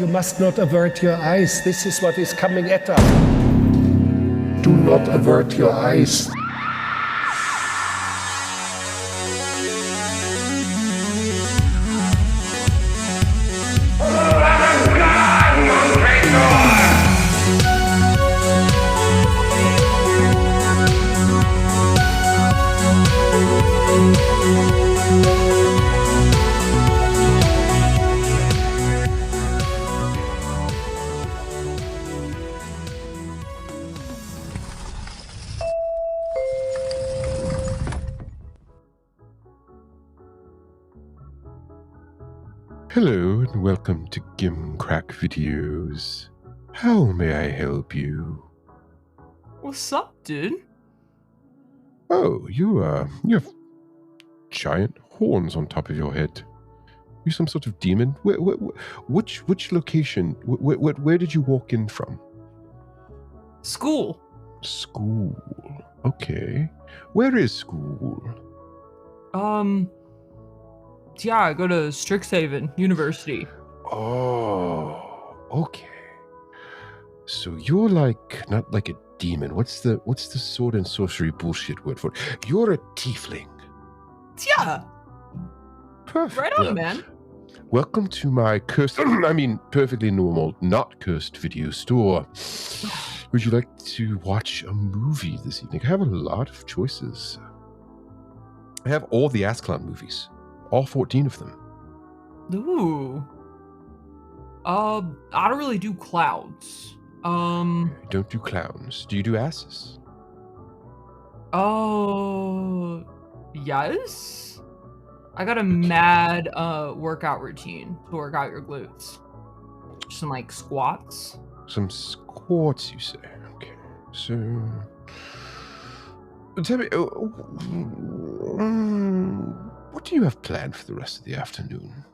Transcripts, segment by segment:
You must not avert your eyes. This is what is coming at us. Do not avert your eyes. Hello and welcome to Gimcrack Videos. How may I help you? What's up, dude? Oh, you have giant horns on top of your head. You some sort of demon? Which location? Where did you walk in from? School. School. Okay. Where is school? Yeah, I go to Strixhaven University. Oh, okay. So you're not like a demon. What's the sword and sorcery bullshit word for it? You're a tiefling. Yeah. Perfect. Right on, man. Welcome to my cursed, perfectly normal, not cursed video store. Would you like to watch a movie this evening? I have a lot of choices. I have all the Ass Clown movies. All 14 of them. Ooh. I don't really do clouds. You don't do clowns. Do you do asses? Oh, yes. I got a mad workout routine to work out your glutes. Some like squats. Some squats, you say? Okay. So, tell me, what do you have planned for the rest of the afternoon?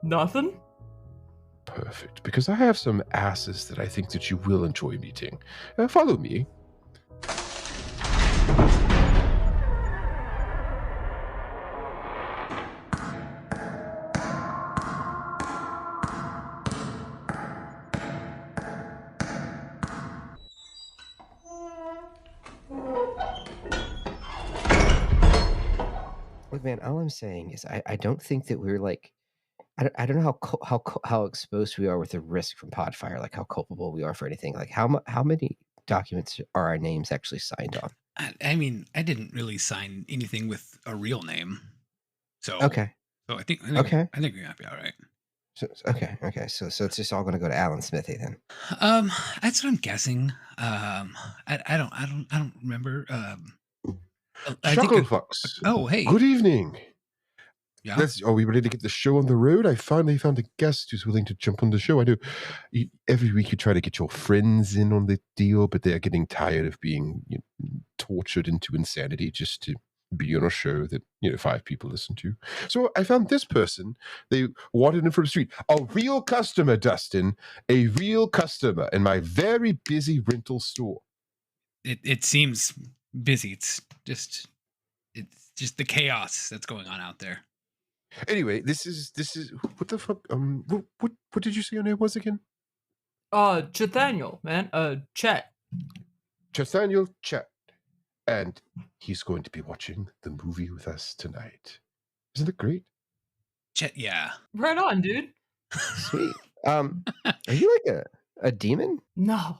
Nothing. Perfect, because I have some asses that I think that you will enjoy meeting. Follow me. Look, man, all I'm saying is I don't think that we're like, I don't know how exposed we are with the risk from Podfire, like how culpable we are for anything. Like how many documents are our names actually signed on? I mean, I didn't really sign anything with a real name, so Okay. So I think Okay. I think we're gonna be all right. Okay. So it's just all going to go to Alan Smithy then. That's what I'm guessing. I don't remember. I think. Chucklefox. Oh, hey. Good evening. Yeah. Are we ready to get the show on the road? I finally found a guest who's willing to jump on the show. I know every week you try to get your friends in on the deal, but they're getting tired of being tortured into insanity just to be on a show that 5 people listen to. So I found this person. They wanted him from the street. A real customer, Dustin. A real customer in my very busy rental store. It seems busy. It's just the chaos that's going on out there. Anyway, this is what the fuck? What did you say your name was again? Chathaniel, man. Chet. Chathaniel Chet. And he's going to be watching the movie with us tonight. Isn't it great? Chet, yeah. Right on, dude. Sweet. Are you like a demon? No.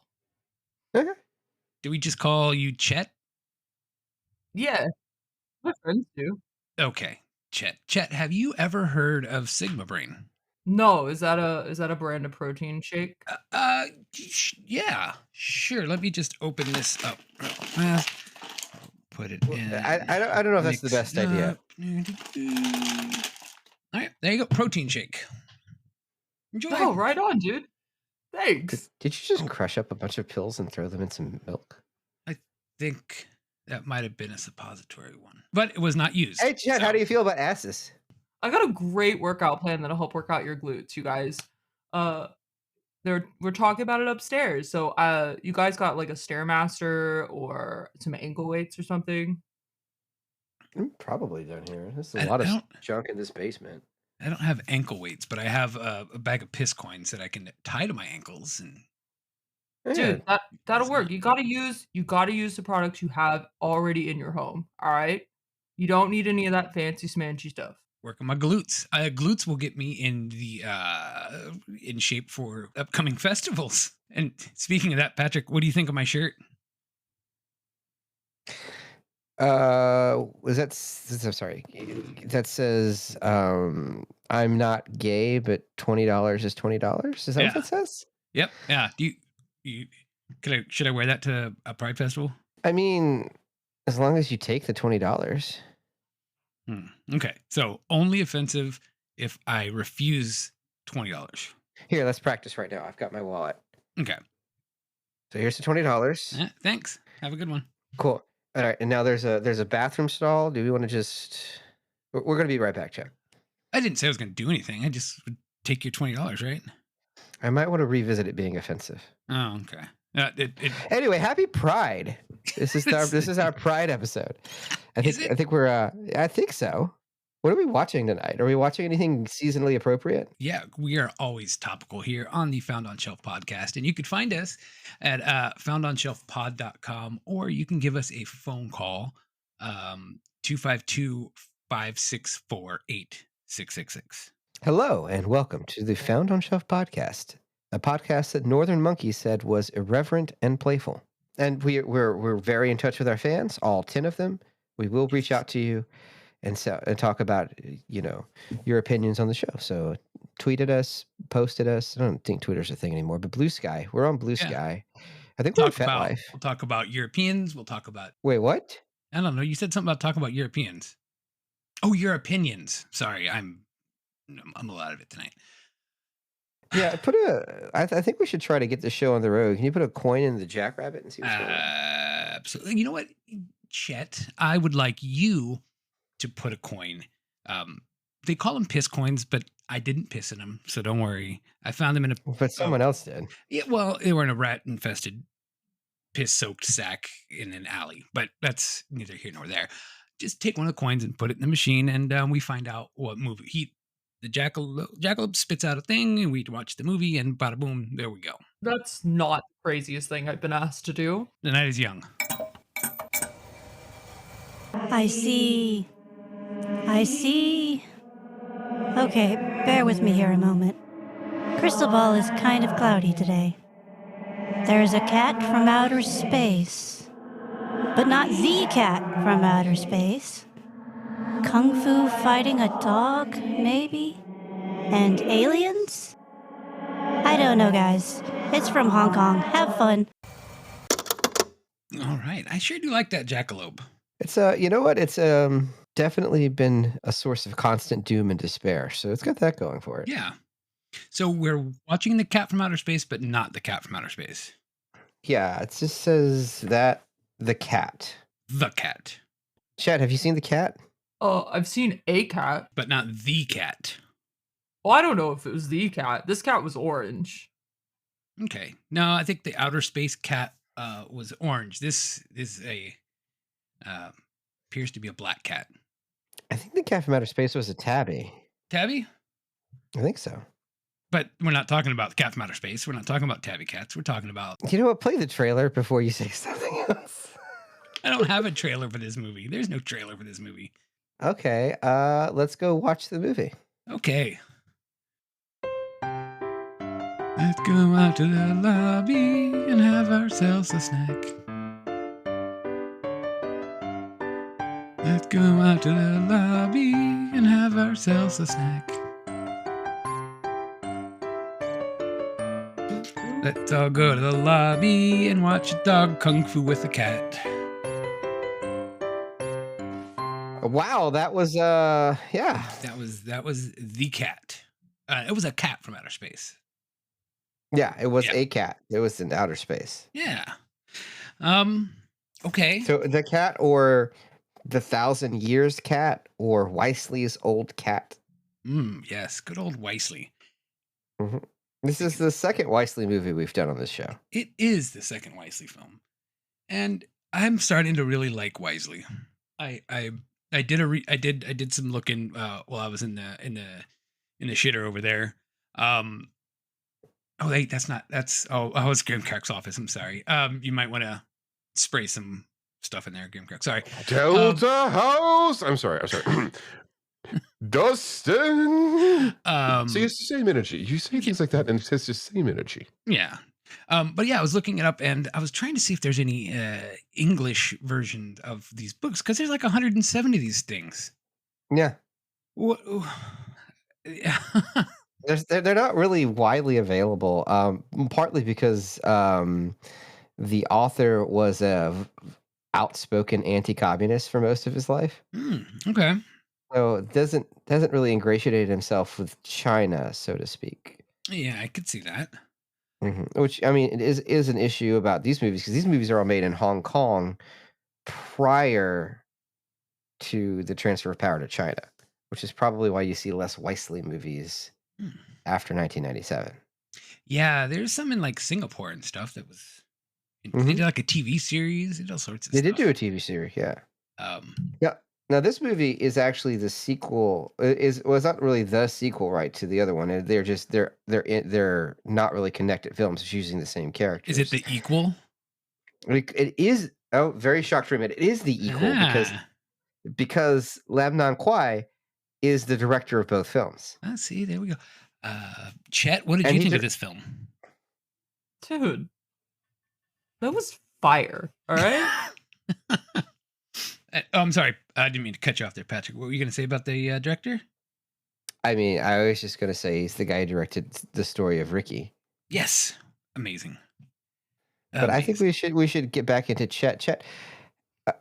Okay. Do we just call you Chet? Yeah. My friends do. Okay, Chet. Chet, have you ever heard of Sigma Brain? No, is that a brand of protein shake? Yeah, sure. Let me just open this up. Put it in. I don't know if that's the best idea. All right, there you go. Protein shake. Enjoy. Oh, right on, dude. Thanks. Did you just crush up a bunch of pills and throw them in some milk? I think that might have been a suppository one, but it was not used. Hey, Chad, how do you feel about asses? I got a great workout plan that'll help work out your glutes, you guys. We're talking about it upstairs. So you guys got like a Stairmaster or some ankle weights or something? Probably down here. There's a lot of junk in this basement. I don't have ankle weights, but I have a bag of piss coins that I can tie to my ankles, and Dude, Yeah. that'll It's work. not- You gotta use the products you have already in your home. All right. You don't need any of that fancy smanchy stuff. work on my glutes. Glutes will get me in the in shape for upcoming festivals. And speaking of that, Patrick, what do you think of my shirt? Was that? I'm sorry. That says, "I'm not gay, but $20 is $20." Is that Yeah. what that says? Yep. Yeah. Should I wear that to a Pride festival? I mean, as long as you take the $20. Okay. So only offensive if I refuse $20. Here, let's practice right now. I've got my wallet. Okay. So here's the $20. Thanks. Have a good one. Cool. All right, and now there's a bathroom stall. Do we want to just? We're gonna be right back, Chuck. I didn't say I was going to do anything. I just would take your $20, right? I might want to revisit it being offensive. Oh, okay. Anyway, happy Pride. This is our Pride episode. I Is think it? I think we're I think so. What are we watching tonight? Are we watching anything seasonally appropriate? Yeah, we are always topical here on the Found on Shelf podcast. And you can find us at foundonshelfpod.com, or you can give us a phone call, 252-564-8666. Hello and welcome to the Found on Shelf podcast, a podcast that Northern Monkey said was irreverent and playful. And we're very in touch with our fans, all 10 of them. We will reach out to you and talk about your opinions on the show. So tweet at us, post at us. I don't think Twitter's a thing anymore, but Blue Sky. We're on Blue Sky. I think we're on FetLife. We'll talk about Europeans. We'll talk about. Wait, what? I don't know. You said something about talking about Europeans. Oh, your opinions. Sorry, I'm a lot of it tonight. Yeah, I think we should try to get the show on the road. Can you put a coin in the jackrabbit and see what's going on? Absolutely. You know what, Chet? I would like you to put a coin. They call them piss coins, but I didn't piss in them, so don't worry. I found them in a. But someone else did. Yeah, well, they were in a rat-infested, piss-soaked sack in an alley, but that's neither here nor there. Just take one of the coins and put it in the machine, and we find out what movie. The jackalope spits out a thing, and we watch the movie, and bada boom, there we go. That's not the craziest thing I've been asked to do. The night is young. I see. Okay, bear with me here a moment. Crystal Ball is kind of cloudy today. There's a cat from outer space. But not the cat from outer space. Kung Fu fighting a dog, maybe? And aliens? I don't know, guys. It's from Hong Kong. Have fun. All right. I sure do like that jackalope. It's you know what? It's definitely been a source of constant doom and despair. So it's got that going for it. Yeah. So we're watching the cat from outer space, but not the cat from outer space. Yeah, it just says that the cat. The cat, Chad, have you seen the cat? I've seen a cat. but not the cat. Well, I don't know if it was the cat. This cat was orange. Okay. No, I think the outer space cat was orange. This is a appears to be a black cat. I think the cat from outer space was a tabby. Tabby? I think so. But we're not talking about the cat from outer space. We're not talking about tabby cats. We're talking about. You know what? Play the trailer before you say something else. I don't have a trailer for this movie. There's no trailer for this movie. Okay, let's go watch the movie. Okay. Let's go out to the lobby and have ourselves a snack. Let's go out to the lobby and have ourselves a snack. Let's all go to the lobby and watch a dog kung fu with a cat. Wow, that was yeah. That was the cat. It was a cat from outer space. Yeah, it was Yeah. a cat. It was in outer space. Yeah. Okay. So the cat or the 1,000 Years cat or Weisley's old cat. Yes, good old Weisley. This is the second Weisley movie we've done on this show. It is the second Weisley film, and I'm starting to really like Weisley. I did some looking while I was in the in the shitter over there. Oh wait, that's not. Oh, it's Grimcrack's office. I'm sorry. You might want to spray some stuff in there, Grimcrack. Sorry. Delta House. I'm sorry. Dustin. See, it's the same energy. You say things like that, and it says the same energy. Yeah. But yeah, I was looking it up, and I was trying to see if there's any English version of these books, because there's like 170 of these things. Yeah. What? They're not really widely available, partly because the author was a outspoken anti-communist for most of his life. Okay. So doesn't really ingratiate himself with China, so to speak. Yeah, I could see that. Which, I mean, it is an issue about these movies, because these movies are all made in Hong Kong prior to the transfer of power to China, which is probably why you see less Weissly movies after 1997. Yeah, there's some in like Singapore and stuff that was. They did like a TV series. They did all sorts of stuff. They did do a TV series, yeah. Yeah. Now this movie is actually the sequel. It's not really the sequel, right, to the other one. They're not really connected films. It's using the same characters. Is it the equal? It is. Oh, very shocked to admit it is the equal because Lam Nan Kwai is the director of both films. See, there we go. Chet, what did you think of this film? Dude, that was fire. All right. I'm sorry. I didn't mean to cut you off there, Patrick. What were you going to say about the director? I mean, I was just going to say he's the guy who directed The Story of Ricky. Yes. Amazing. But I think we should get back into Chet. Chet,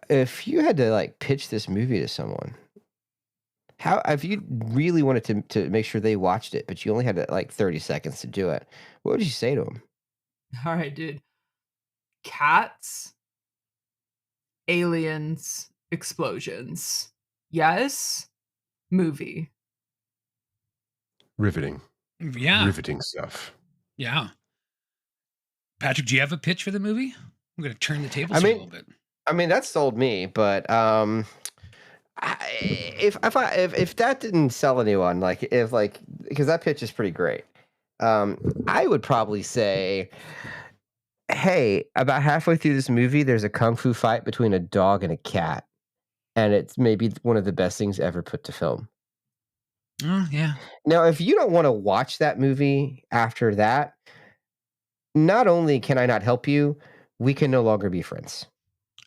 if you had to like pitch this movie to someone, how if you really wanted to make sure they watched it, but you only had like 30 seconds to do it, what would you say to them? All right, dude. Cats, aliens, explosions. Yes. Movie. Riveting. Yeah. Riveting stuff. Yeah. Patrick, do you have a pitch for the movie? I'm going to turn the tables a little bit. I mean, that sold me, but if that didn't sell anyone, because that pitch is pretty great, I would probably say, hey, about halfway through this movie, there's a kung fu fight between a dog and a cat, and it's maybe one of the best things ever put to film. Oh, yeah. Now, if you don't want to watch that movie after that, not only can I not help you, we can no longer be friends.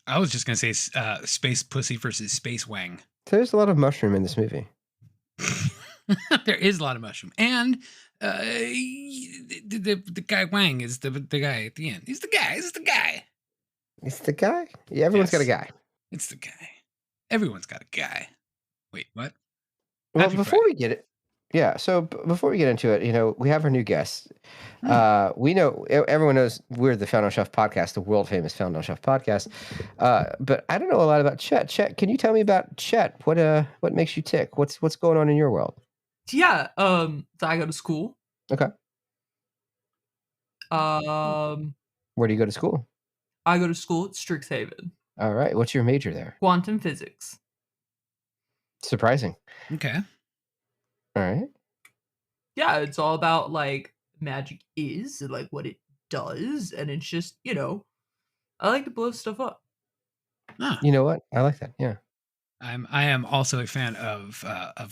I was just going to say Space Pussy versus Space Wang. There's a lot of mushroom in this movie. There is a lot of mushroom. And the guy Wang is the guy at the end. He's the guy. He's the guy. It's the guy? Yeah, everyone's got a guy. It's the guy. Everyone's got a guy. Wait, what? Well, before we get it, so before we get into it, we have our new guest. We know, everyone knows we're the Found on Shelf podcast, the world famous Found on Shelf podcast. But I don't know a lot about Chet. Chet, can you tell me about Chet? What makes you tick? What's going on in your world? Yeah. So I go to school. Okay. Where do you go to school? I go to school at Strixhaven. All right. What's your major there? Quantum physics. Surprising. Okay. All right. Yeah, it's all about like magic is and like what it does, and it's just I like to blow stuff up. You know what? I like that. Yeah. I am also a fan of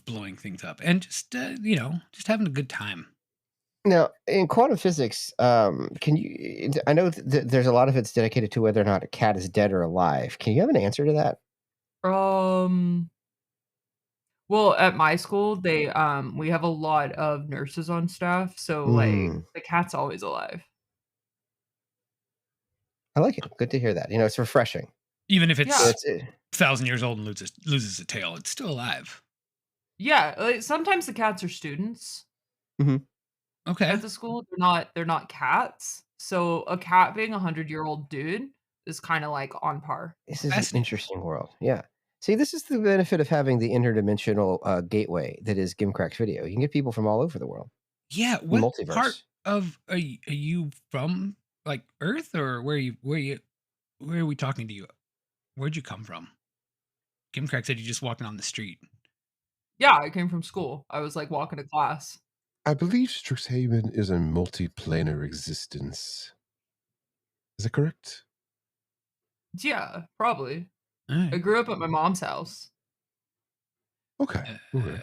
blowing things up and just just having a good time. Now, in quantum physics, can you? I know there's a lot of it's dedicated to whether or not a cat is dead or alive. Can you have an answer to that? Well, at my school, we have a lot of nurses on staff, so like the cat's always alive. I like it. Good to hear that. It's refreshing. Even if it's 1,000 years old and loses a tail, it's still alive. Yeah, like, sometimes the cats are students. Okay. At the school, they're not cats. So a cat being 100-year-old dude is kind of like on par. This is an interesting world. Yeah. See, this is the benefit of having the interdimensional gateway that is Gimcrack's video. You can get people from all over the world. Yeah. What multiverse. Part of are you from? Like Earth, or where are we talking to you? Where'd you come from? Gimcrack said you just walking on the street. Yeah, I came from school. I was like walking to class. I believe Strixhaven is a multiplanar existence. Is that correct? Yeah, probably. All I right. grew up at my mom's house. Okay. Okay.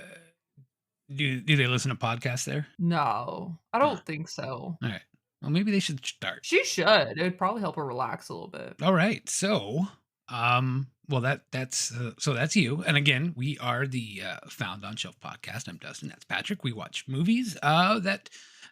Do they listen to podcasts there? No, I don't think so. All right. Well, maybe they should start. She should. It'd probably help her relax a little bit. All right. So, well, that's so that's you. And again, we are the Found on Shelf podcast. I'm Dustin. That's Patrick. We watch movies that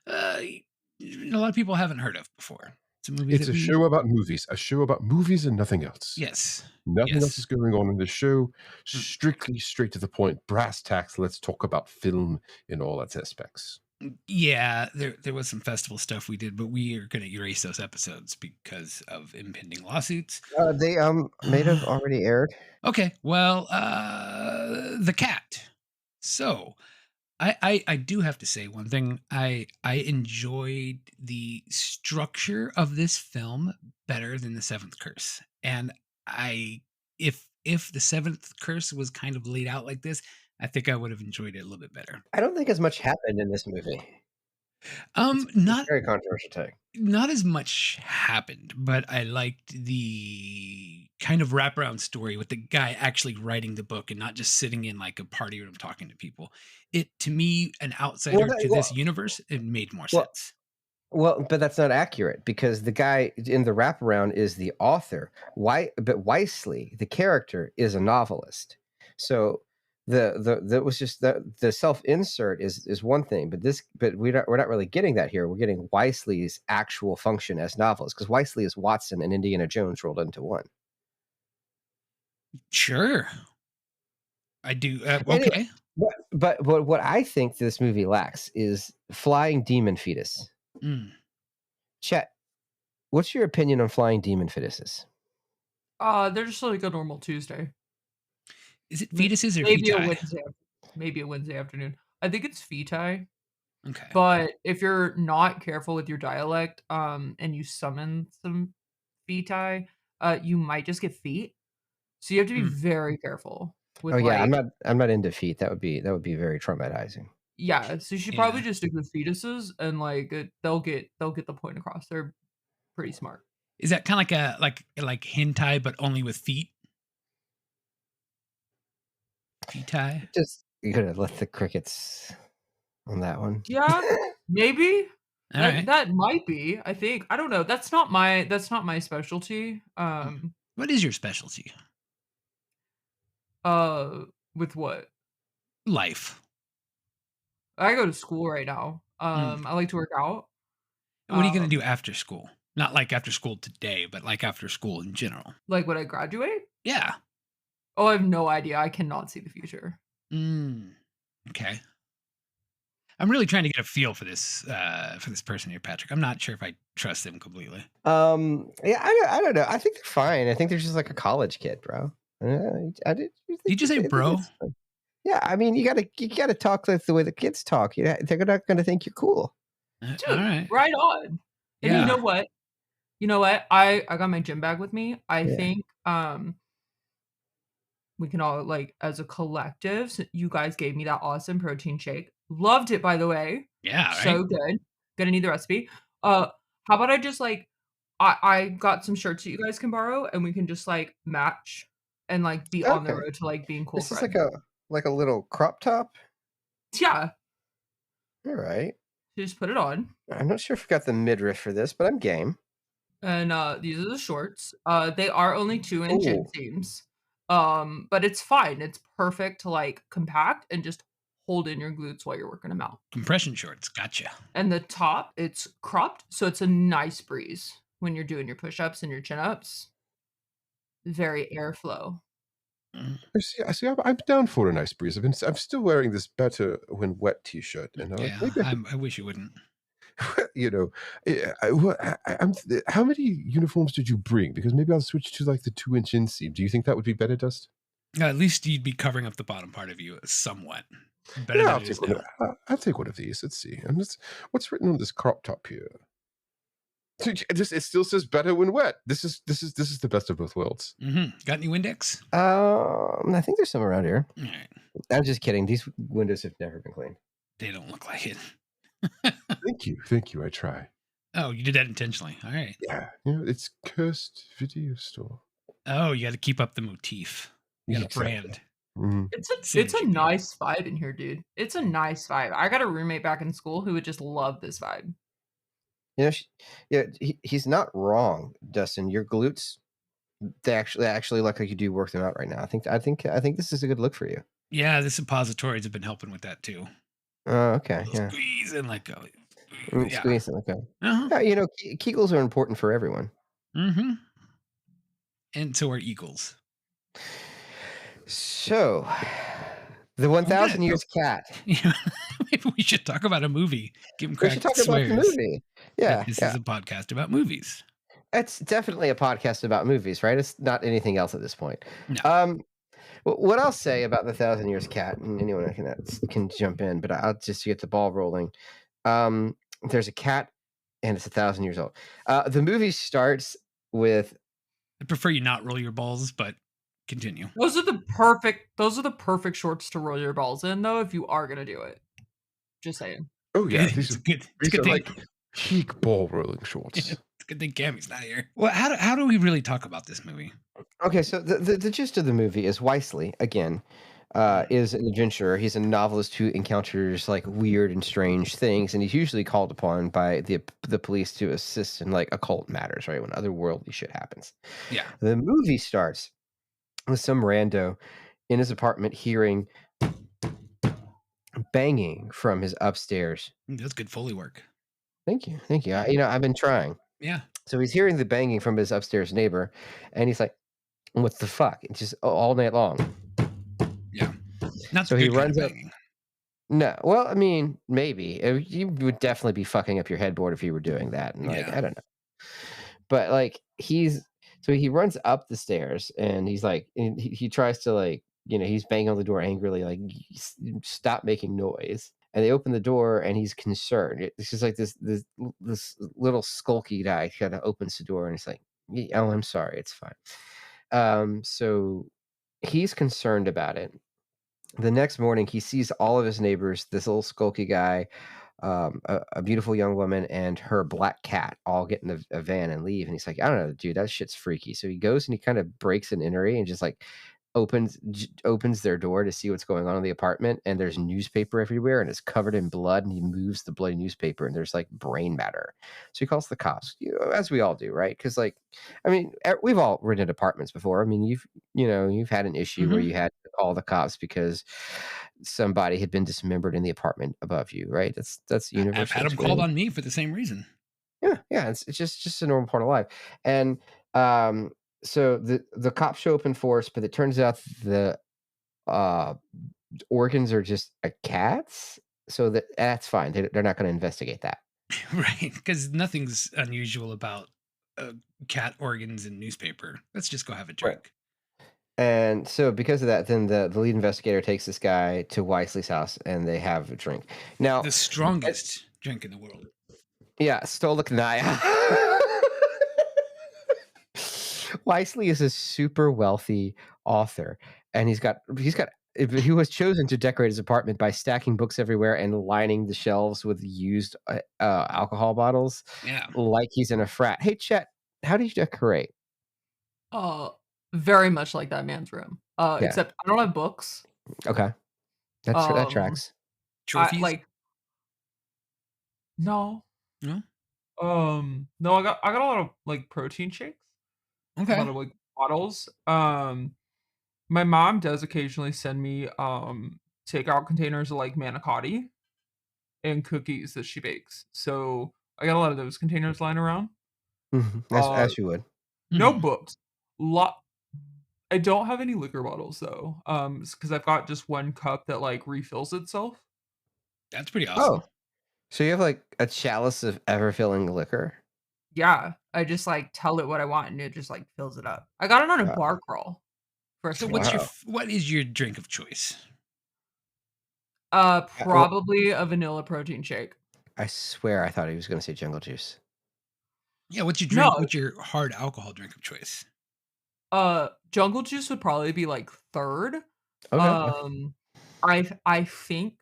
a lot of people haven't heard of before. It's a movie. It's a show about movies. A show about movies and nothing else. Yes. Nothing Yes. else is going on in the show. Strictly straight to the point. Brass tacks. Let's talk about film in all its aspects. Yeah, there was some festival stuff we did, but we are going to erase those episodes because of impending lawsuits. They may have already aired. Okay, well, The Cat. So, I do have to say one thing. I enjoyed the structure of this film better than The Seventh Curse, and if the Seventh Curse was kind of laid out like this, I think I would have enjoyed it a little bit better. I don't think as much happened in this movie. Not Very controversial take. not as much happened, but I liked the kind of wraparound story with the guy actually writing the book and not just sitting in like a party room talking to people. It, to me, an outsider to this universe, it made more sense. Well, but that's not accurate because the guy in the wraparound is the author. But Weissly, the character, is a novelist. So that was just the self insert is one thing, but we're not really getting that here. We're getting Weissly's actual function as novelist because Weissly is Watson and Indiana Jones rolled into one. Sure, I do. Okay, Anyway, but what I think this movie lacks is flying demon fetus. Chet, what's your opinion on flying demon fetuses? They're just like a normal Tuesday. Is it fetuses or Maybe feti? a Wednesday. Maybe a Wednesday afternoon. I think it's feti. Okay. But if you're not careful with your dialect, and you summon some feti, you might just get feet. So you have to be very careful with I'm not into feet. That would be very traumatizing. Yeah, so you should probably just stick with fetuses and like they'll get the point across. They're pretty smart. Is that kind of like hentai but only with feet? Feti? Just you gotta let the crickets on that one. Yeah, maybe. All right. That might be. I think. I don't know. That's not my specialty. What is your specialty? With what? Life. I go to school right now. I like to work out. What are you going to do after school? Not like after school today, but like after school in general. Like when I graduate? Yeah. Oh, I have no idea. I cannot see the future. Okay. I'm really trying to get a feel for this person here, Patrick. I'm not sure if I trust them completely. Yeah, I don't know. I think they're fine. I think they're just like a college kid, bro. Did you just say bro? Yeah, I mean, you gotta talk like the way the kids talk. They're not gonna think you're cool. Dude, all right. Right on. And Yeah. you know what? I got my gym bag with me. I think we can all like as a collective. You guys gave me that awesome protein shake. Loved it, by the way. Yeah, So good. Gonna need the recipe. How about I just like I got some shirts that you guys can borrow and we can just like match and like be on the road to like being cool This friends. is like a little crop top. Yeah. All right. Just put it on. I'm not sure if we got the midriff for this, but I'm game. And these are the shorts. They are only 2-inch Ooh. inseams. But it's fine. It's perfect to like compact and just hold in your glutes while you're working them out. Compression shorts. Gotcha. And the top, it's cropped, so it's a nice breeze when you're doing your push-ups and your chin-ups. Very airflow. I see. I'm down for a nice breeze. I'm still wearing this better when wet T-shirt, and I wish you wouldn't. you know, how many uniforms did you bring? Because maybe I'll switch to like the 2-inch inseam. Do you think that would be better, Dust? At least you'd be covering up the bottom part of you somewhat. Better Yeah, than I'll it is take, now. I'll take one of these. Let's see. And what's written on this crop top here? It still says better when wet. This is the best of both worlds. Got any Windex? I think there's some around here. All right. I'm just kidding. These windows have never been cleaned. They don't look like it. Thank you. I try. Oh, you did that intentionally. All right. Yeah, it's cursed video store. Oh, you got to keep up the motif. You got to Exactly. brand. It's a Synergy. nice vibe in here, dude. It's a nice vibe. I got a roommate back in school who would just love this vibe. You know, he's not wrong, Dustin. Your glutes, they actually look like you do work them out right now. I think this is a good look for you. Yeah, the suppositories have been helping with that too. Okay, yeah. Squeeze and let go. Yeah. Squeeze it, okay. Uh-huh. Yeah, you know, Kegels are important for everyone. Mm-hmm. And so are Eagles. So, the 1,000 Years Cat. Maybe we should talk about a movie. Give him We crack should talk swears. about the movie. Yeah, This is a podcast about movies. It's definitely a podcast about movies, right? It's not anything else at this point. No. What I'll say about the 1,000 Years Cat, and anyone can jump in, but I'll just get the ball rolling. There's a cat, and it's 1,000 years old. The movie starts with. I prefer you not roll your balls, but continue. Those are the perfect shorts to roll your balls in, though, if you are gonna do it. Just saying. Oh yeah, It's a good these are thing. like peak ball rolling shorts. It's a good thing Cammy's not here. Well, how do we really talk about this movie? Okay, so the gist of the movie is Weasley, again, is an adventurer. He's a novelist who encounters like weird and strange things, and he's usually called upon by the police to assist in like occult matters, right? When otherworldly shit happens. Yeah. The movie starts with some rando in his apartment hearing banging from his upstairs. That's good Foley work. Thank you. I've been trying. Yeah. So he's hearing the banging from his upstairs neighbor, and he's like, "What the fuck?" It's just all night long. Yeah. Not So the he good kind runs of up. banging. No, well, I mean, maybe you would definitely be fucking up your headboard if you were doing that, and like, Yeah. I don't know, but like he runs up the stairs, and he's like, and he tries to like, he's banging on the door angrily, like, stop making noise. And they open the door, and he's concerned. It's just like this little skulky guy kind of opens the door, and he's like, "Oh, I'm sorry, it's fine." So he's concerned about it. The next morning, he sees all of his neighbors, this little skulky guy, a beautiful young woman, and her black cat all get in a van and leave. And he's like, I don't know, dude, that shit's freaky. So he goes and he kind of breaks an entry and just like opens their door to see what's going on in the apartment. And there's newspaper everywhere, and it's covered in blood. And he moves the bloody newspaper, and there's like brain matter. So he calls the cops, as we all do, right? Because like, I mean, we've all rented apartments before. I mean, you've had an issue where you had to call the cops because somebody had been dismembered in the apartment above you, right? That's universal. I've had them called on me for the same reason. Yeah, it's just a normal part of life. And so the cops show up in force, but it turns out the organs are just a cat's, so that's fine. They're not going to investigate that. Right, because nothing's unusual about cat organs in newspaper. Let's just go have a drink. And so because of that, then the lead investigator takes this guy to Weasley's house, and they have a drink. Now, The strongest drink in the world. yeah, Stolichnaya. Weasley is a super wealthy author, and he was chosen to decorate his apartment by stacking books everywhere and lining the shelves with used alcohol bottles. Yeah. Like he's in a frat. Hey, Chet, how do you decorate? Very much like that man's room. Yeah. Except I don't have books. Okay, that tracks. Trophies? No. No? No, I got a lot of like protein shakes. A Okay. lot of like bottles. My mom does occasionally send me takeout containers of like manicotti and cookies that she bakes. So I got a lot of those containers lying around. As you would. No books. I don't have any liquor bottles though. Because I've got just one cup that like refills itself. That's pretty awesome. Oh, so you have like a chalice of ever-filling liquor? Yeah, I just like tell it what I want and it just like fills it up. I got it on a bar crawl. So First what is your drink of choice? probably a vanilla protein shake. I swear I thought he was going to say Jungle Juice. Yeah, what's your drink? No. What's your hard alcohol drink of choice? Jungle juice would probably be like third. Okay. I think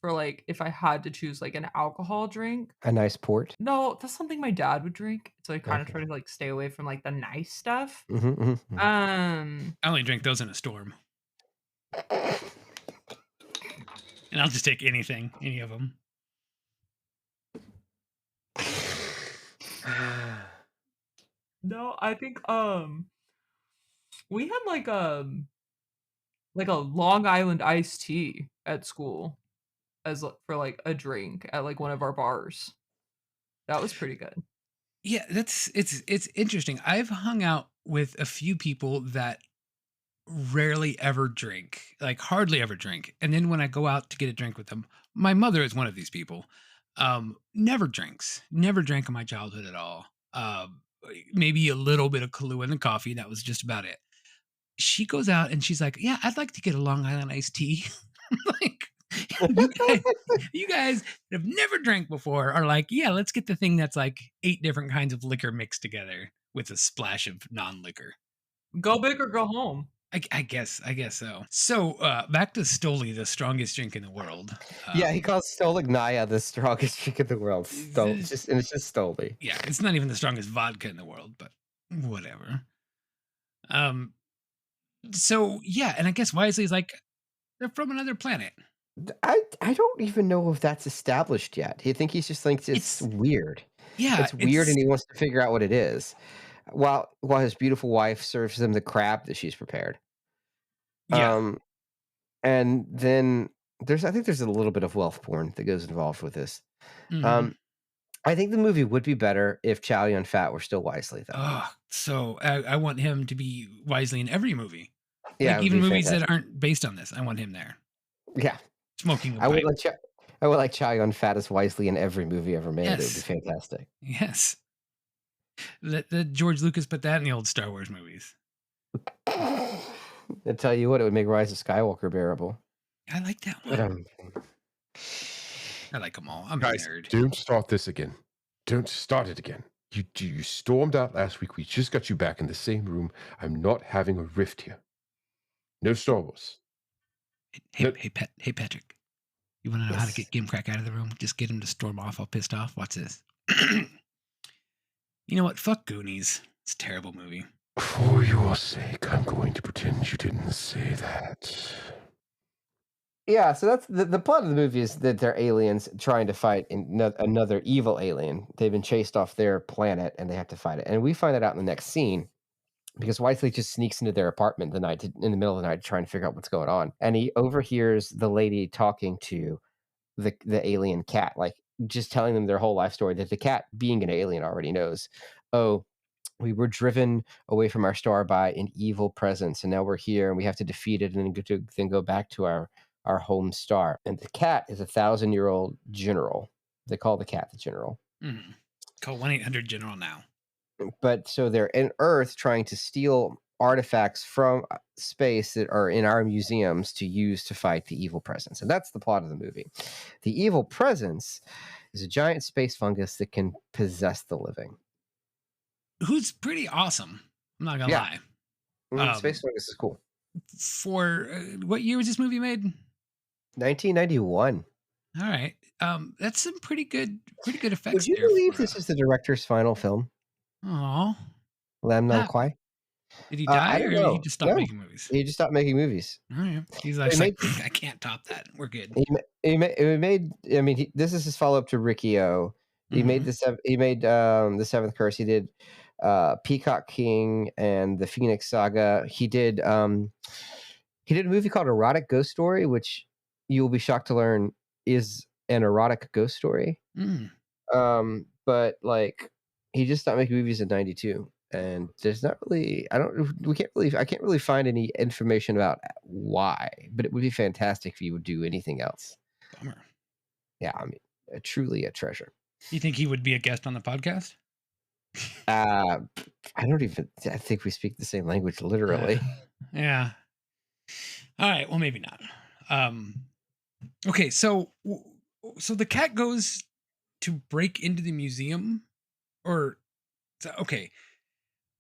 for like if I had to choose like an alcohol drink, A nice port. no, that's something my dad would drink. So I kind of Okay. try to like stay away from like the nice stuff. Mhm. Um, I only drink those in a storm, and I'll just take anything, any of them. no, I think we had like a Long Island iced tea at school as for like a drink at like one of our bars. That was pretty good. Yeah, it's interesting. I've hung out with a few people that rarely ever drink, like hardly ever drink. And then when I go out to get a drink with them, my mother is one of these people. Never drinks, never drank in my childhood at all. Maybe a little bit of Kahlua in the coffee. That was just about it. She goes out and she's like, "Yeah, I'd like to get a Long Island iced tea." Like, you guys, you guys that have never drank before are like, "Yeah, let's get the thing that's like 8 different kinds of liquor mixed together with a splash of non-liquor." Go big or go home. I guess so. So back to Stoli, the strongest drink in the world. Yeah, he calls Stolignaya the strongest drink in the world. This- It's just Stoli. Yeah, it's not even the strongest vodka in the world, but whatever. So yeah, and I guess Wisely's like, they're from another planet. I don't even know if that's established yet. I think he just thinks it's weird. Yeah, It's weird, and he wants to figure out what it is. While his beautiful wife serves him the crab that she's prepared. yeah. And then I think there's a little bit of wealth porn that goes involved with this. Mhm. I think the movie would be better if Chow Yun Fat were still Wisely, though. Oh, so I want him to be Wisely in every movie. Yeah, it Like would even be movies that fantastic. aren't based on this. I want him there. Yeah, Smoking a I would pipe. like Chow Yun Fat as Wisely in every movie ever made. It would be Yes. fantastic. Yes. Let George Lucas put that in the old Star Wars movies. I tell you what, it would make Rise of Skywalker bearable. I like that But one. I like them all. I'm Guys, a nerd. don't start this again. Don't start it again. You stormed out last week. We just got you back in the same room. I'm not having a rift here. No Star Wars. Hey, Patrick. You want to know how to Yes. get Gimcrack out of the room? Just get him to storm off all pissed off. Watch this. You know what? Fuck Goonies. It's a terrible movie. For your sake, I'm going to pretend you didn't say that. Yeah, so that's the plot of the movie is that they're aliens trying to fight another evil alien. They've been chased off their planet and they have to fight it. And we find that out in the next scene because Wisely just sneaks into their apartment in the middle of the night trying to figure out what's going on. And he overhears the lady talking to the alien cat, like just telling them their whole life story that the cat, being an alien, already knows. Oh, we were driven away from our star by an evil presence, and now we're here, and we have to defeat it, and then go back to our home star. And the cat is a 1,000-year-old general. They call the cat the general. Mm. Call 1-800-GENERAL now. But so they're in Earth trying to steal artifacts from space that are in our museums to use to fight the evil presence. And that's the plot of the movie. The evil presence is a giant space fungus that can possess the living. Who's pretty awesome. I'm not gonna Yeah. lie. Space fungus is cool. For what year was this movie made? 1991. All right. That's some pretty good effects. Would you there believe for, this is the director's final film? Oh, Lam Nam Kwai? did he I die don't or did he know. just stop No. making movies? He just stopped making movies. All right. He's He like, made- I can't top that. We're good. He made. I mean, this is his follow up to Riccio. He made the Seventh Curse. He did Peacock King and the Phoenix Saga. He did a movie called Erotic Ghost Story, which you will be shocked to learn is an erotic ghost story. Mm. But like he just stopped making movies in 92. And there's not really I can't really find any information about why, but it would be fantastic if he would do anything else. Bummer. Yeah, I mean, truly a treasure. You think he would be a guest on the podcast? I think we speak the same language literally. Yeah. All right. Well, maybe not. Okay. So the cat goes to break into the museum, or So okay.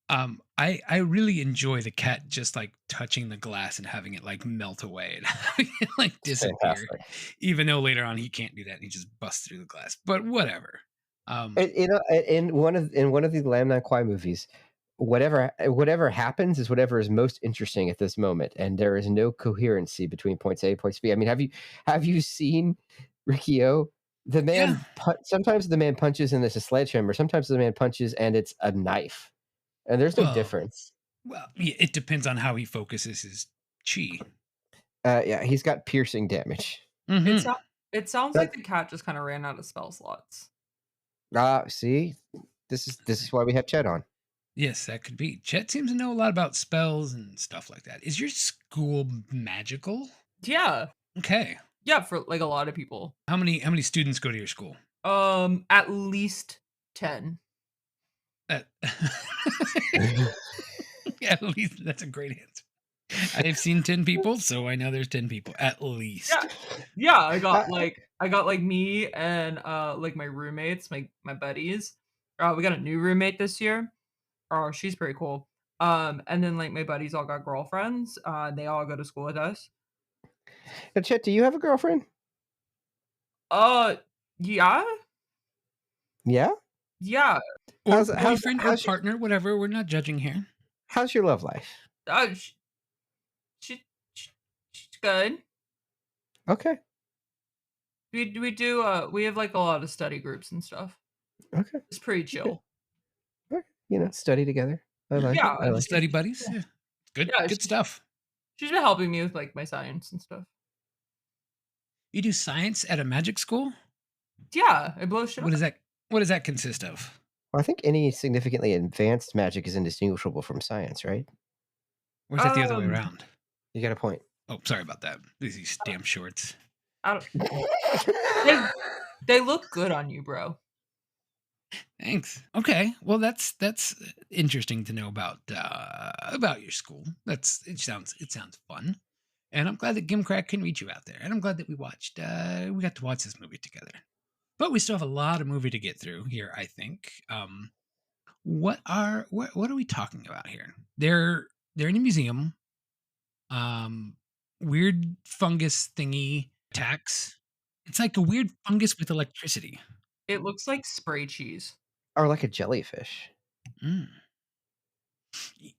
I really enjoy the cat just like touching the glass and having it like melt away and having it like It's disappear, fantastic. even though later on he can't do that and he just busts through the glass. But whatever. In one of the Lamb Not Kwai movies, whatever happens is whatever is most interesting at this moment, and there is no coherency between points A and points B. I mean, have you seen Rikio? The Yeah. man sometimes the man punches and it's a sledgehammer. Sometimes the man punches and it's a knife, and there's no Well, difference. well, yeah, it depends on how he focuses his chi. Yeah, he's got piercing damage. It, Mhm. it sounds That- like the cat just kind of ran out of spell slots. See, this is why we have Chet on. Yes, that could be. Chet seems to know a lot about spells and stuff like that. Is your school magical? Yeah. Okay. Yeah, for like a lot of people. How many students go to your school? At least 10. At at least that's a great answer. I've seen 10 people, so I know there's 10 people at least. Yeah. Yeah, I got like me and like my roommates, my buddies. We got a new roommate this year. Oh, she's pretty cool. And then like my buddies all got girlfriends. They all go to school with us. Now, Chet, do you have a girlfriend? Yeah. Yeah. Yeah. Or How's- how's- boyfriend or how's your- partner, whatever. We're not judging here. How's your love life? She's good. Okay. We do we have like a lot of study groups and stuff. Okay. It's pretty chill. Okay. Study together. I like Yeah, it. I like it. Study buddies. Yeah. Good Yeah, good stuff. She's been helping me with like my science and stuff. You do science at a magic school? Yeah, I blow shit What up. does that consist of? Well, I think any significantly advanced magic is indistinguishable from science, right? Or is that the other way Um, around? You got a point. Oh, sorry about that. These damn shorts. I don't, they look good on you, bro. Thanks. Okay. Well, that's interesting to know about your school. It sounds fun, and I'm glad that Gimcrack can reach you out there, and I'm glad that we got to watch this movie together. But we still have a lot of movie to get through here. I think. What are we talking about here? They're in a museum. Weird fungus thingy attacks. It's like a weird fungus with electricity. It looks like spray cheese. Or like a jellyfish. Mm.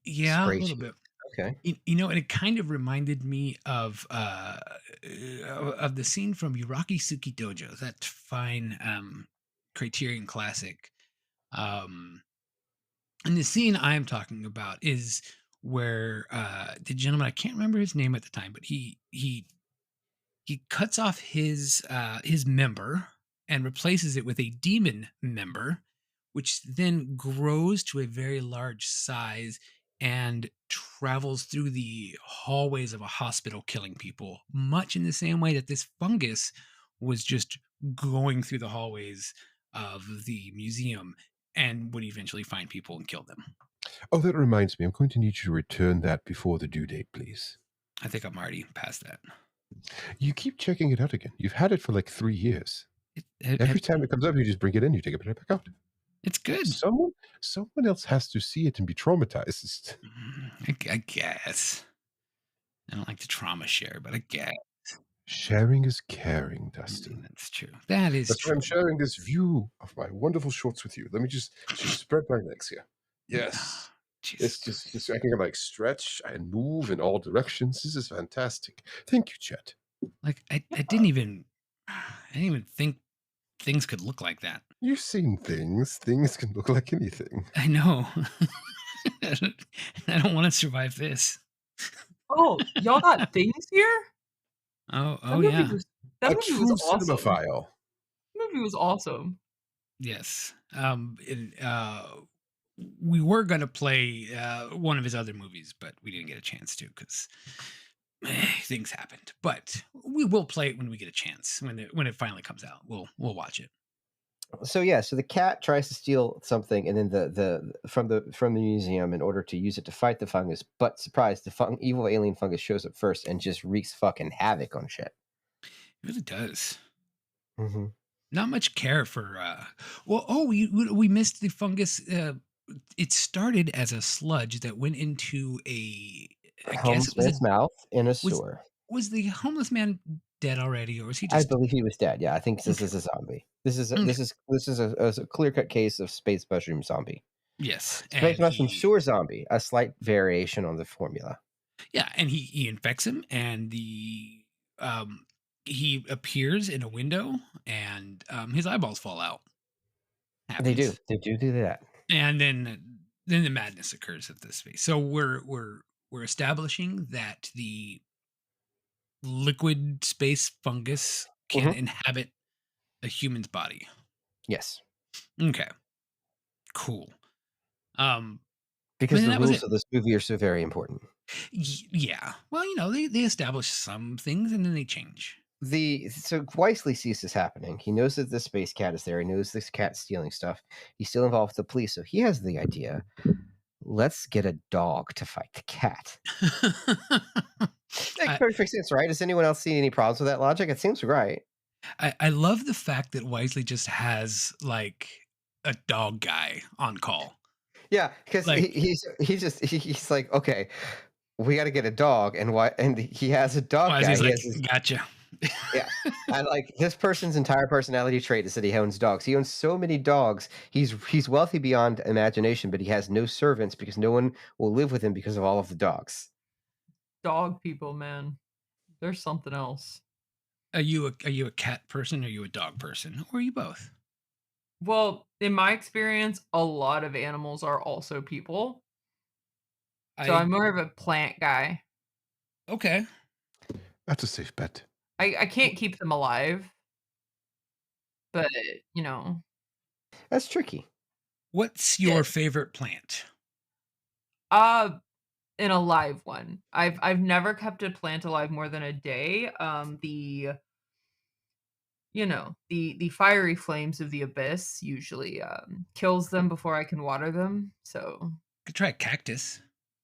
Yeah, Spray a little cheese. bit. Okay. And it kind of reminded me of the scene from Yuraki Suki Dojo, that fine Criterion classic. And the scene I'm talking about is where the gentleman, I can't remember his name at the time, but he cuts off his member and replaces it with a demon member, which then grows to a very large size and travels through the hallways of a hospital, killing people, much in the same way that this fungus was just going through the hallways of the museum and would eventually find people and kill them. Oh, that reminds me. I'm going to need you to return that before the due date, please. I think I'm already past that. You keep checking it out again. You've had it for like 3 years. Every time it comes up, you just bring it in, you take it right back out. It's good. Someone else has to see it and be traumatized. I guess. I don't like to trauma share, but I guess. Sharing is caring, Dustin. That's true. That is That's why true. I'm sharing this view of my wonderful shorts with you. Let me just spread my legs here. Yes. It's just I can like stretch and move in all directions. This is fantastic. Thank you, Chet. Like I didn't even think things could look like that. You've seen things. Things can look like anything. I know. I don't want to survive this. Oh, y'all got things here? Oh That movie yeah. was- A that movie true was awesome. cinemaphile. That movie was awesome. Yes. We were gonna play one of his other movies, but we didn't get a chance to because things happened. But we will play it when we get a chance. When it finally comes out, we'll watch it. So the cat tries to steal something, and then the from the museum in order to use it to fight the fungus. But surprise, the evil alien fungus shows up first and just wreaks fucking havoc on shit. It really does. Mm-hmm. Not much care for. We missed the fungus it started as a sludge that went into a. I guess Homeless it was a man's mouth in a was sewer. was the homeless man dead already, or was he I just believe he was dead. Yeah, I think this okay? is a zombie. This is Okay. a clear cut case of space mushroom zombie. Yes, Space and mushroom he sewer zombie, a slight variation on the formula. yeah, and he infects him, and the he appears in a window, and his eyeballs fall out. They do. Happens, They do that. and then the madness occurs at this space. So we're establishing that the liquid space fungus can Mhm. inhabit a human's body. Yes, Okay, cool. Um, because and the that was rules it. of this movie are so very important. Yeah. Well, they establish some things and then they change. So Wesley sees this happening. He knows that the space cat is there. He knows this cat's stealing stuff. He's still involved with the police, so he has the idea. Let's get a dog to fight the cat. Makes I, perfect sense, right? Does anyone else see any problems with that logic? It seems right. I love the fact that Wisely just has like a dog guy on call. Yeah, because Like, he's like, okay, we got to get a dog, and why? And he has a dog guy. Wisely's He like, has his gotcha. yeah, and like this person's entire personality trait is that he owns dogs. He owns so many dogs. He's wealthy beyond imagination, but he has no servants because no one will live with him because of all of the dogs. Dog people, man. There's something else. Are you a cat person? Or are you a dog person? Or are you both? Well, in my experience, a lot of animals are also people. So I'm more of a plant guy. Okay. That's a safe bet. I can't keep them alive. But, you know. That's tricky. What's your favorite plant? An alive one. I've never kept a plant alive more than a day. The fiery flames of the abyss usually kills them before I can water them. So Could try a cactus.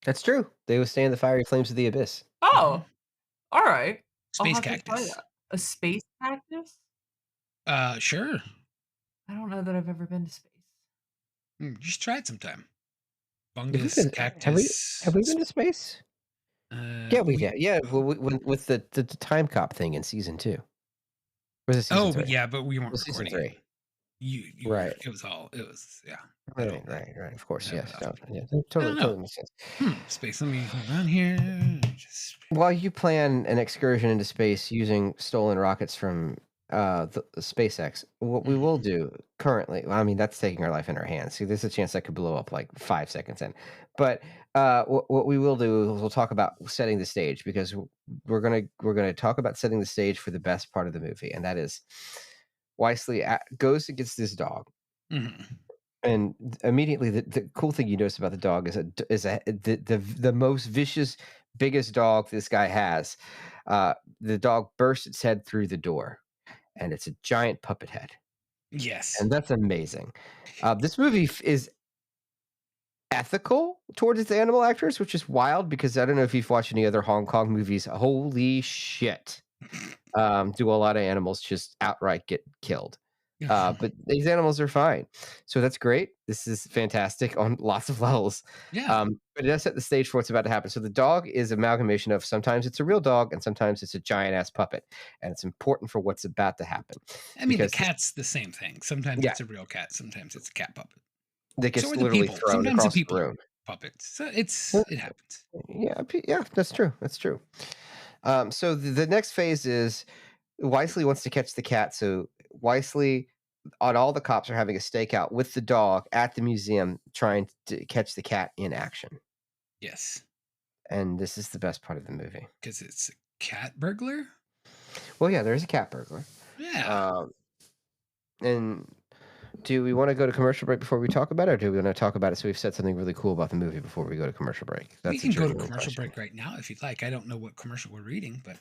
That's true. They withstand the fiery flames of the abyss. oh, all right. I'll Space have to try cactus. that. A space cactus? Sure. I don't know that I've ever been to space. Just try it sometime. Have we Fungus, been? cactus. Have we been to space? Yeah, we did. Yeah, well, with the time cop thing in season 2. Was it season 3? Yeah, but we weren't Season recording. 3. You Right. It was yeah. Right. Of course, yes. No, Yeah, I totally don't know. makes sense. Space. Let me hold on here. Just While you plan an excursion into space using stolen rockets from the SpaceX, what we will do currently, I mean, that's taking our life in our hands. See, there's a chance that could blow up like 5 seconds in. But what we will do is we'll talk about setting the stage, because we're gonna talk about setting the stage for the best part of the movie, and that is Wisely goes and gets this dog. And immediately, the cool thing you notice about the dog is the most vicious, biggest dog this guy has. The dog bursts its head through the door, and it's a giant puppet head, yes. and that's amazing. This movie is ethical towards its animal actors, which is wild, because I don't know if you've watched any other Hong Kong movies. Holy shit! Do a lot of animals just outright get killed? But these animals are fine. So that's great. This is fantastic on lots of levels. Yeah. But it does set the stage for what's about to happen. So the dog is amalgamation of sometimes it's a real dog and sometimes it's a giant ass puppet. And it's important for what's about to happen. I mean, the because cat's the same thing. Sometimes Yeah. it's a real cat. Sometimes it's a cat puppet. That gets So are the literally people. thrown Sometimes the across the people room. puppets. So it happens. Yeah, that's true. That's true. So the next phase is Wisely wants to catch the cat. So Wisely, on all the cops, are having a stakeout with the dog at the museum, trying to catch the cat in action. Yes. And this is the best part of the movie. Because it's a cat burglar? Well, yeah, there's a cat burglar. Yeah. And do we want to go to commercial break before we talk about it, or do we want to talk about it so we've said something really cool about the movie before we go to commercial break? We That's can go to genuine commercial question. break right now if you'd like. I don't know what commercial we're reading, but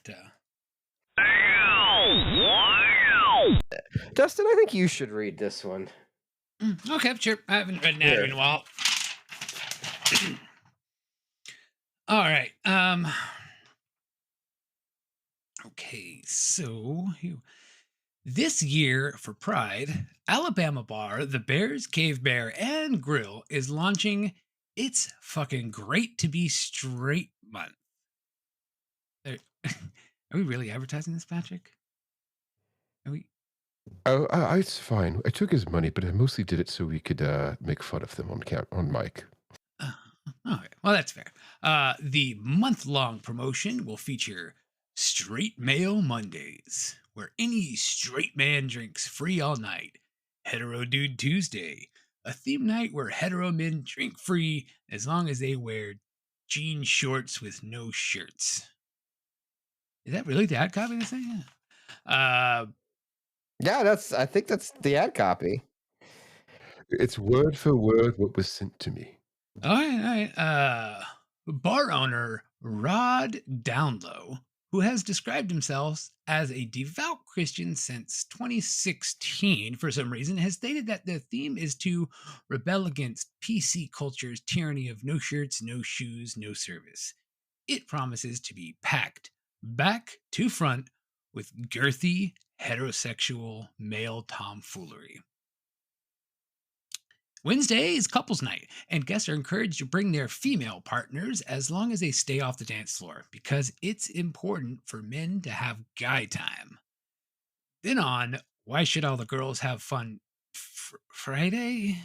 Dustin, I think you should read this one. okay, sure. I haven't read that in a while. All right. Okay, so This year for Pride, Alabama bar, the Bears Cave Bear and Grill is launching It's Fucking Great to Be Straight month. Are we really advertising this, Patrick? Are we? Oh, it's fine. I took his money, but I mostly did it so we could make fun of them on mic. Okay, well, that's fair. The month-long promotion will feature Straight Male Mondays, where any straight man drinks free all night. Hetero Dude Tuesday, a theme night where hetero men drink free as long as they wear jean shorts with no shirts. Is that really the ad copy of this thing? Yeah. Yeah, I think that's the ad copy. It's word for word what was sent to me. All right. Bar owner Rod Downlow, who has described himself as a devout Christian since 2016 for some reason, has stated that the theme is to rebel against PC culture's tyranny of no shirts, no shoes, no service. It promises to be packed back to front with girthy, heterosexual male tomfoolery. Wednesday is couples night, and guests are encouraged to bring their female partners as long as they stay off the dance floor because it's important for men to have guy time. Then on Why Should All the Girls Have Fun Friday?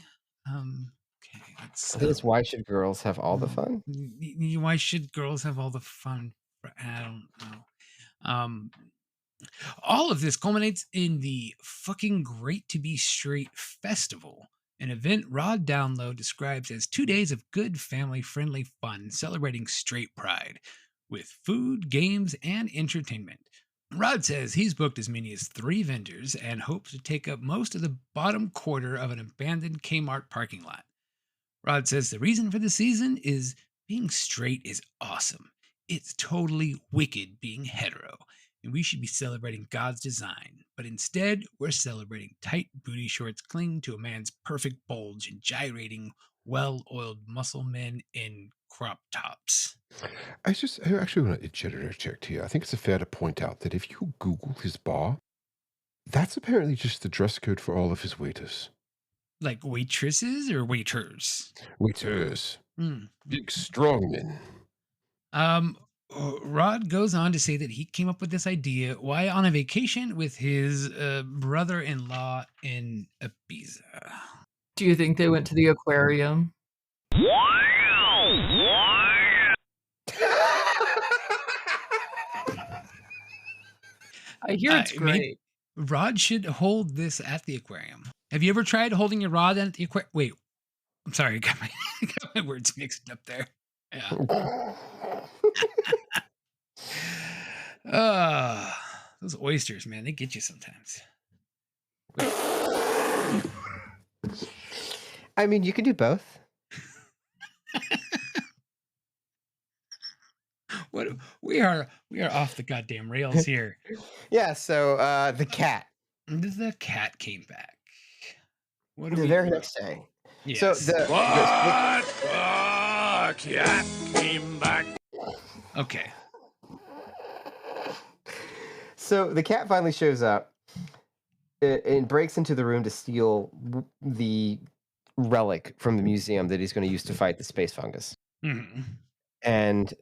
Okay, let's. I think it's Why Should Girls Have All the Fun? Why should girls have all the fun? I don't know. All of this culminates in the Fucking Great to Be Straight Festival, an event Rod Download describes as 2 days of good family-friendly fun celebrating straight pride, with food, games, and entertainment. Rod says he's booked as many as 3 vendors and hopes to take up most of the bottom quarter of an abandoned Kmart parking lot. Rod says the reason for the season is being straight is awesome. It's totally wicked being hetero, and we should be celebrating God's design. But instead, we're celebrating tight booty shorts clinging to a man's perfect bulge and gyrating well-oiled muscle men in crop tops. I actually want to interject here. I think it's fair to point out that if you Google his bar, that's apparently just the dress code for all of his waiters. Like waitresses or waiters? Waiters. Big, strong men. Rod goes on to say that he came up with this idea while on a vacation with his brother-in-law in Ibiza. Do you think they went to the aquarium? I hear it's great. Rod should hold this at the aquarium. Have you ever tried holding your rod at the aquarium? Wait, I'm sorry, I got my words mixed up there. Yeah. Those oysters, man, they get you sometimes. I mean, you can do both. What we are off the goddamn rails here. Yeah, so the cat. The cat came back. What The very next day. Yes. So the cat came back. Okay. So the cat finally shows up and breaks into the room to steal the relic from the museum that he's going to use to fight the space fungus. Mm-hmm. And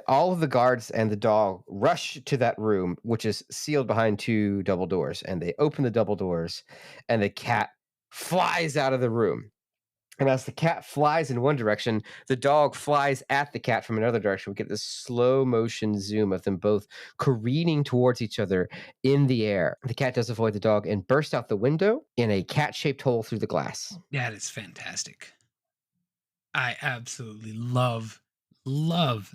all of the guards and the dog rush to that room, which is sealed behind 2 double doors. And they open the double doors, and the cat flies out of the room. And as the cat flies in one direction, the dog flies at the cat from another direction. We get this slow motion zoom of them both careening towards each other in the air. The cat does avoid the dog and bursts out the window in a cat-shaped hole through the glass. That is fantastic. I absolutely love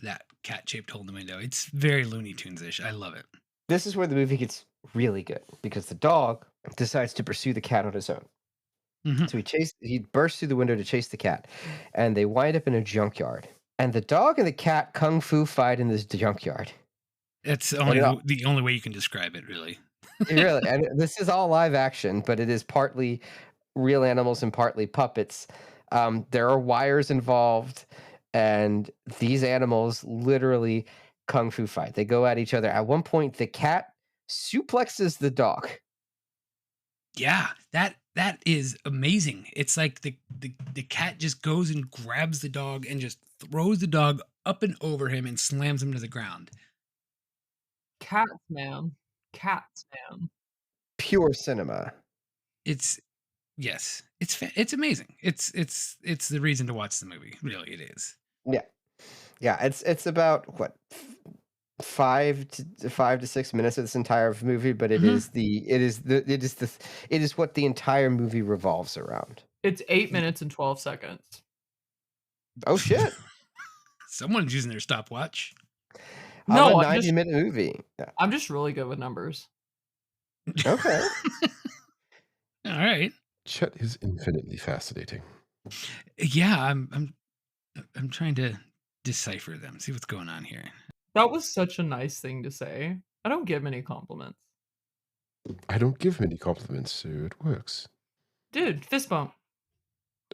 that cat-shaped hole in the window. It's very Looney Tunes-ish. I love it. This is where the movie gets really good because the dog decides to pursue the cat on his own. Mm-hmm. So he bursts through the window to chase the cat, and they wind up in a junkyard. And the dog and the cat kung fu fight in this junkyard. That's the only way you can describe it, really. Really, and this is all live action, but it is partly real animals and partly puppets. There are wires involved, and these animals literally kung fu fight. They go at each other. At one point, the cat suplexes the dog. Yeah, that is amazing. It's like the cat just goes and grabs the dog and just throws the dog up and over him and slams him to the ground. Cats, man. Cats, man. Pure cinema. It's yes, it's amazing. It's the reason to watch the movie. Really, it is. Yeah. Yeah, it's about what 5 to 6 minutes of this entire movie, but it is what the entire movie revolves around. It's 8 minutes and 12 seconds. Oh shit! Someone's using their stopwatch. No, I'm a 90-minute movie. Yeah. I'm just really good with numbers. Okay. All right. Chet is infinitely fascinating. Yeah, I'm trying to decipher them, see what's going on here. That was such a nice thing to say. I don't give many compliments. I don't give many compliments, so it works. Dude, fist bump.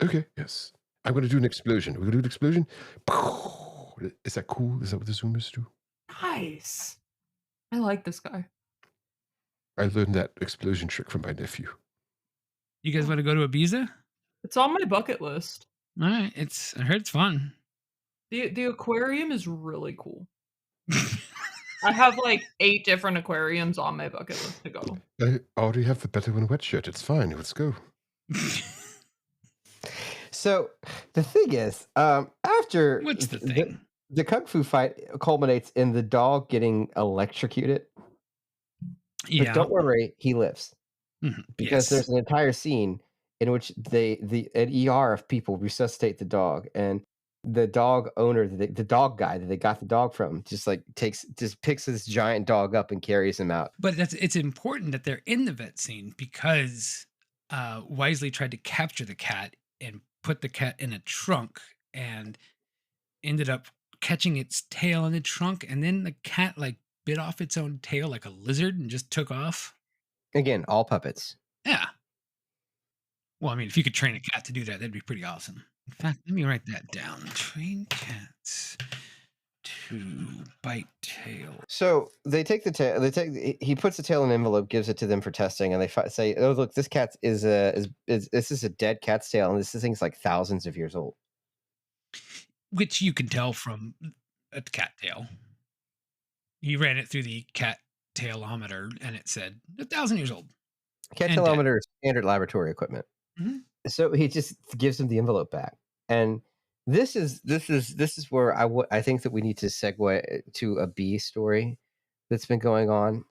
Okay, yes. I'm going to do an explosion. We're going to do an explosion. Is that cool? Is that what the Zoomers do? Nice. I like this guy. I learned that explosion trick from my nephew. You guys want to go to Ibiza? It's on my bucket list. All right, I heard it's fun. The aquarium is really cool. I have like 8 different aquariums on my bucket list to go. I already have the better one wet shirt. It's fine. Let's go. So the thing is, after What's the thing? the kung fu fight culminates in the dog getting electrocuted. Yeah. But don't worry, he lives. Mhm, Because yes. there's an entire scene in which an ER of people resuscitate the dog, and the dog owner, the dog guy that they got the dog from, just picks this giant dog up and carries him out. But it's important that they're in the vet scene because Wisely tried to capture the cat and put the cat in a trunk and ended up catching its tail in the trunk, and then the cat like bit off its own tail like a lizard and just took off. Again, all puppets. Yeah. Well, I mean, if you could train a cat to do that, that'd be pretty awesome. In fact, let me write that down. Train cats to bite tail. So they take the tail. He puts the tail in an envelope, gives it to them for testing, and they say, "Oh, look, this cat is a dead cat's tail, and this thing's like thousands of years old." Which you can tell from a cat tail. He ran it through the cat tailometer, and it said 1,000 years old. Cat And dead. tailometer is standard laboratory equipment. Mhm. So he just gives him the envelope back, and this is where I think that we need to segue to a B story that's been going on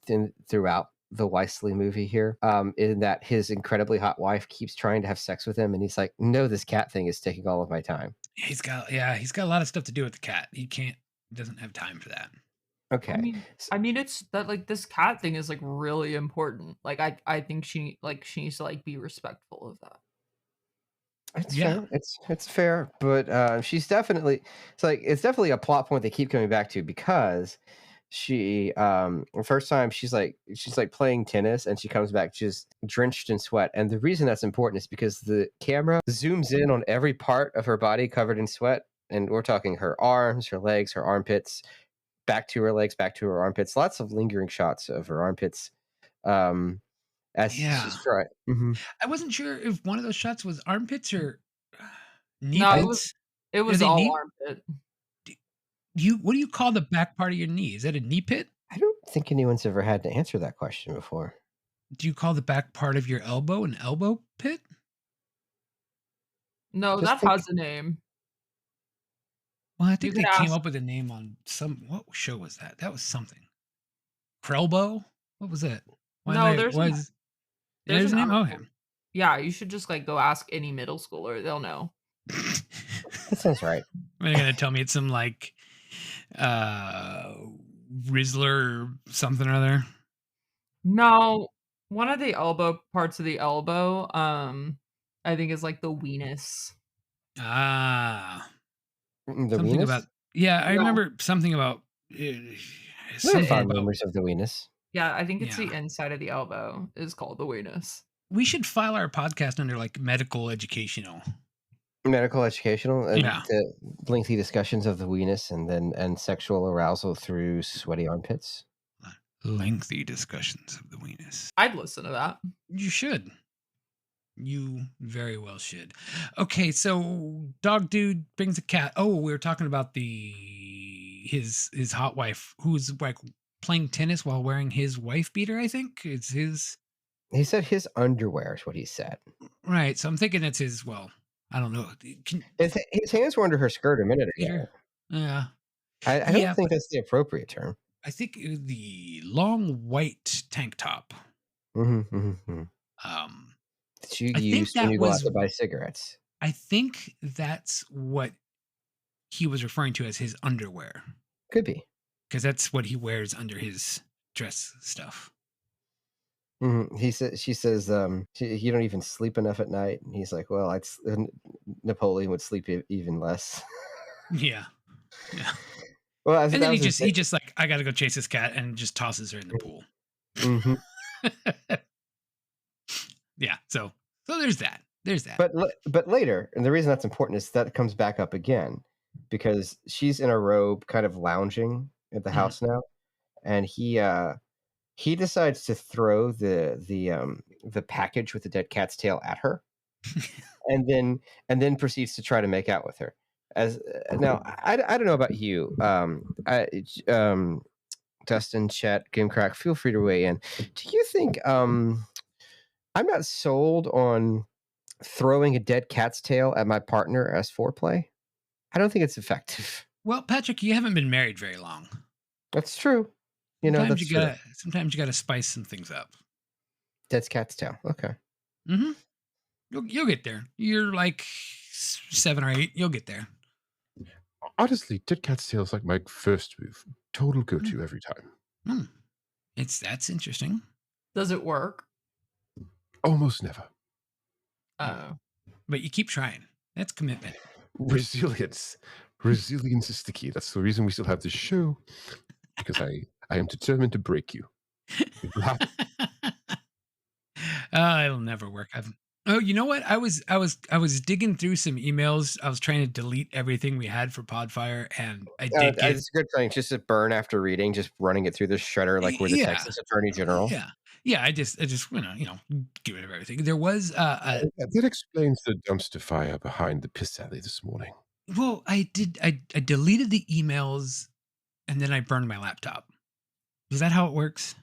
throughout the Wisely movie here. In that his incredibly hot wife keeps trying to have sex with him, and he's like, "No, this cat thing is taking all of my time." He's got a lot of stuff to do with the cat. He doesn't have time for that. Okay. I mean, it's that like this cat thing is like really important. Like I think she needs to like be respectful of that. It's Yeah. fair. It's fair, but she's definitely it's definitely a plot point they keep coming back to, because she the first time she's like playing tennis, and she comes back just drenched in sweat, and the reason that's important is because the camera zooms in on every part of her body covered in sweat, and we're talking her arms, her legs, her armpits, back to her legs, back to her armpits, lots of lingering shots of her armpits as Yeah. she's trying. Mhm. I wasn't sure if one of those shots was armpits or knee No, pits. it was they all knee- armpit. What do you call the back part of your knee? Is that a knee pit? I don't think anyone's ever had to answer that question before. Do you call the back part of your elbow an elbow pit? No, Just that think- has a name. Well, I think You they could came ask- up with a name on what show was that? That was something. Krelbo? What was it? No, there's an there's a name. article. Okay. Yeah, you should just like go ask any middle schooler. They'll know. That sounds right. Are you gonna tell me it's some like Rizzler or something or other? No, one of the elbow parts of the elbow, I think is like the weenus. Ah, The something weenus? about I Yeah. remember something about Some something fond about. memories of the weenus. Yeah, I think it's the Yeah. inside of the elbow is called the weenus. We should file our podcast under like medical educational. Medical educational, Yeah. the lengthy discussions of the weenus and sexual arousal through sweaty armpits. Lengthy discussions of the weenus. I'd listen to that. You should. You very well should. Okay, so dog dude brings a cat. Oh, we were talking about his hot wife who's like playing tennis while wearing his wife beater, I think. It's his He said his underwear is what he said. right. So I'm thinking it's his, well, I don't know. His hands were under her skirt a minute ago. Beater? Yeah. I don't think that's the appropriate term. I think it was the long white tank top. That you I think use when that you go out was to buy cigarettes. I think that's what he was referring to as his underwear. Could be. Because that's what he wears under his dress stuff. She says, you don't even sleep enough at night. And he's like, well, Napoleon would sleep even less. Yeah. Yeah. Well, and then he just like, I got to go chase this cat, and just tosses her in the pool. Yeah. So there's that. There's that. But later, and the reason that's important is that it comes back up again, because she's in a robe, kind of lounging at the house now, and he decides to throw the package with the dead cat's tail at her, and then proceeds to try to make out with her. Now, I don't know about you, Dustin, Chet, Gimcrack, feel free to weigh in. Do you think I'm not sold on throwing a dead cat's tail at my partner as foreplay? I don't think it's effective. Well, Patrick, you haven't been married very long. That's true. Sometimes you gotta spice some things up. Dead cat's tail. Okay. Mm-hmm. You'll get there. You're like 7 or 8. You'll get there. Honestly, dead cat's tail is like my first move. Total go-to every time. That's interesting. Does it work? Almost never. Oh. But you keep trying. That's commitment. Resilience. Resilience is the key. That's the reason we still have this show. Because I am determined to break you. It'll never work. Oh, you know what? I was digging through some emails. I was trying to delete everything we had for Podfire, and I did get. It's a good thing. Just to burn after reading, just running it through the shredder, like we're the Texas Attorney General. Yeah. I just get rid of everything. There was that explains the dumpster fire behind the piss alley this morning. Well, I did. I deleted the emails, and then I burned my laptop. Is that how it works?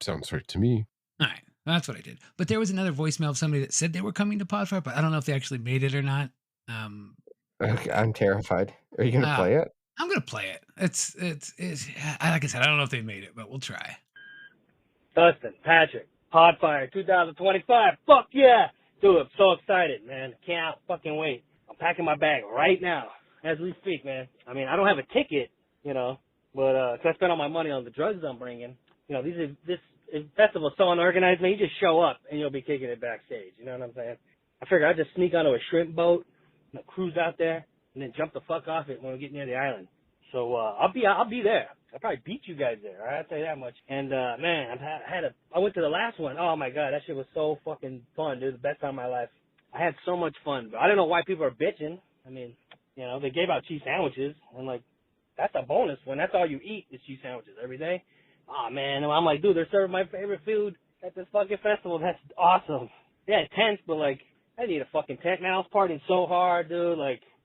Sounds right to me. All right. That's what I did. But there was another voicemail of somebody that said they were coming to Podfire, but I don't know if they actually made it or not. Okay, I'm terrified. Are you going to play it? I'm going to play it. It's like I said, I don't know if they made it, but we'll try. Dustin, Patrick, Podfire 2025. Fuck yeah. Dude, I'm so excited, man. Can't fucking wait. I'm packing my bag right now as we speak, man. I mean, I don't have a ticket, but cause I spent all my money on the drugs I'm bringing. This festival's so unorganized, man. You just show up and you'll be kicking it backstage. You know what I'm saying? I figured I'd just sneak onto a shrimp boat, cruise out there, and then jump the fuck off it when we get near the island. So I'll be there. I'll probably beat you guys there. All right? I'll tell you that much. And man, I went to the last one. Oh my god, that shit was so fucking fun, dude. The best time of my life. I had so much fun. But I don't know why people are bitching. I mean, they gave out cheese sandwiches, and that's a bonus when that's all you eat is cheese sandwiches every day. Oh man, I'm like, dude, they're serving my favorite food at this fucking festival. That's awesome. Yeah, tents, but I need a fucking tent, man. I was partying so hard, dude.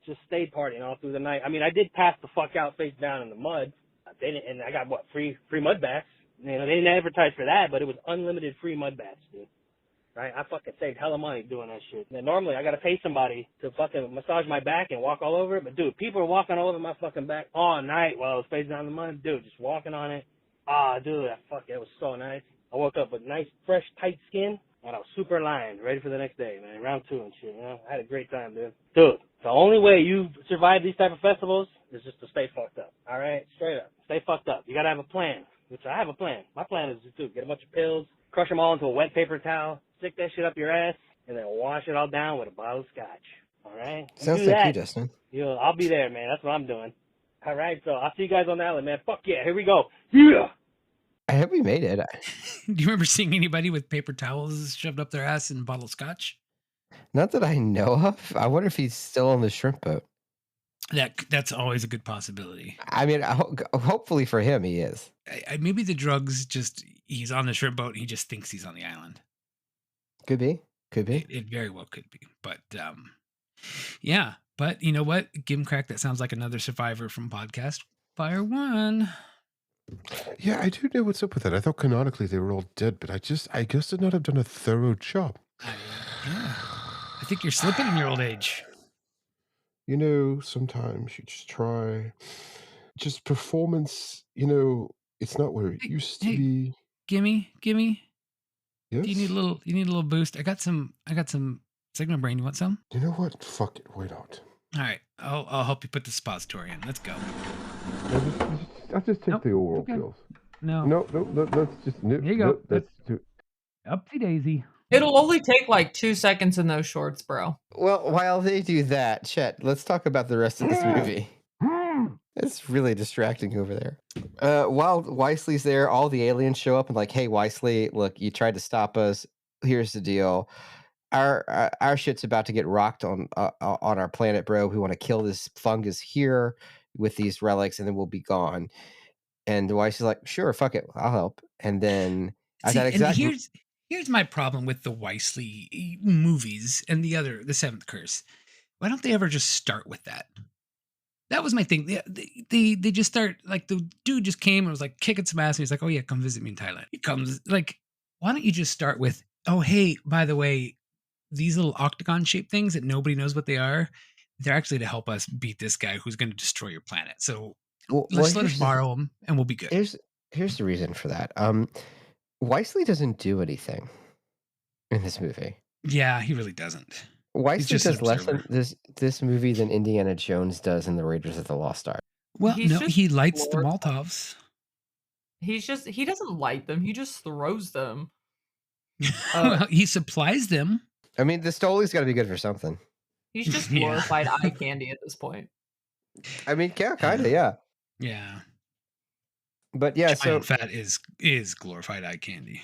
Just stayed partying all through the night. I mean, I did pass the fuck out face down in the mud. And I got free mud baths. They didn't advertise for that, but it was unlimited free mud baths, dude. Right? I fucking saved hella money doing that shit. And normally I gotta pay somebody to fucking massage my back and walk all over it, but dude, people are walking all over my fucking back all night while I was face down in the mud, dude, just walking on it. Dude, it was so nice. I woke up with nice, fresh, tight skin, and I was super lined, ready for the next day, man. Round 2 and shit, I had a great time, dude. Dude, the only way you survive these type of festivals is just to stay fucked up, all right? Straight up. Stay fucked up. You gotta have a plan, which I have a plan. My plan is to get a bunch of pills, crush them all into a wet paper towel, stick that shit up your ass, and then wash it all down with a bottle of scotch, all right? Sounds like you, Dustin. I'll be there, man. That's what I'm doing. All right, so I'll see you guys on the island, man. Fuck yeah, here we go. Yeah! I hope we made it. Do you remember seeing anybody with paper towels shoved up their ass in a bottle of scotch? Not that I know of. I wonder if he's still on the shrimp boat. That's always a good possibility. I mean, hopefully for him, he is. Maybe the drugs he's on the shrimp boat and he just thinks he's on the island. Could be. Could be. It very well could be. But yeah. But you know what? Give him crack. That sounds like another survivor from podcast Fire One. Yeah, I do know what's up with that. I thought canonically they were all dead, but I guess did not have done a thorough job. Yeah. I think you're slipping in your old age. You know, sometimes you just try. Just performance, it's not where it used to Hey, be. Gimme. Yes? Do you need a little boost? I got some Sigma Brain. You want some? You know what? Fuck it. Why not? All right. I'll help you put the suppository in. Let's go. I'll just take Nope, the oral okay. pills. No. No, let's just... There you go. That's too... Upsy daisy. It'll only take like 2 seconds in those shorts, bro. Well, while they do that, Chet, let's talk about the rest of this movie. It's really distracting over there. While Wisely's there, all the aliens show up and like, hey, Wisely, look, you tried to stop us. Here's the deal. Our shit's about to get rocked on our planet, bro. We want to kill this fungus here with these relics, and then we'll be gone. And Wisely's like, sure, fuck it, I'll help. And then at that exact here's my problem with the Wisely movies and the Seventh Curse. Why don't they ever just start with that? That was my thing. They just start, like, the dude just came and was like kicking some ass, and he's like, oh yeah, come visit me in Thailand. He comes, like, why don't you just start with, oh hey, by the way, these little octagon shaped things that nobody knows what they are, they're actually to help us beat this guy who's going to destroy your planet. So let us borrow them and we'll be good. Here's the reason for that. Wisely doesn't do anything in this movie. Yeah, he really doesn't. Wisely does less in this movie than Indiana Jones does in the Raiders of the Lost Ark. Well, no, he lights the Molotovs. He doesn't light them. He just throws them. Well, he supplies them. I mean, the Stoli's got to be good for something. He's just glorified eye candy at this point. I mean, yeah, kind of, yeah. Yeah. But yeah, Chow Yun Fat is glorified eye candy.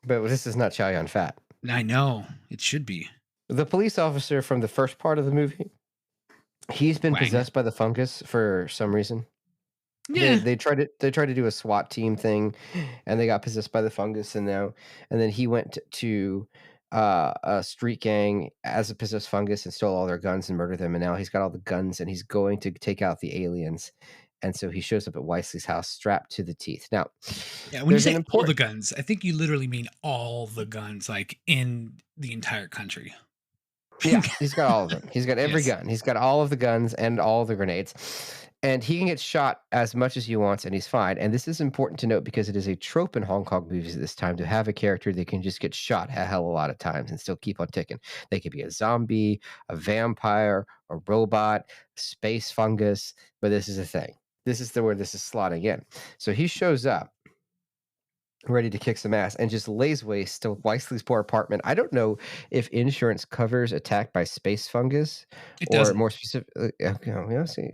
But this is not Chow Yun Fat. I know. It should be. The police officer from the first part of the movie, he's been possessed by the fungus for some reason. Yeah, they tried to do a SWAT team thing, and they got possessed by the fungus, and then he went to a street gang as a possessed fungus and stole all their guns and murdered them, and now he's got all the guns and he's going to take out the aliens, and so he shows up at Wisely's house strapped to the teeth. Now, yeah, when you say all the guns, I think you literally mean all the guns, like in the entire country. Yeah, he's got all of them. He's got every gun. He's got all of the guns and all of the grenades. And he can get shot as much as he wants, and he's fine. And this is important to note because it is a trope in Hong Kong movies at this time to have a character that can just get shot a hell of a lot of times and still keep on ticking. They could be a zombie, a vampire, a robot, space fungus, but this is a thing. This is where this is slotting in. So he shows up ready to kick some ass and just lays waste to Wisely's poor apartment. I don't know if insurance covers attack by space fungus, or more specific. See.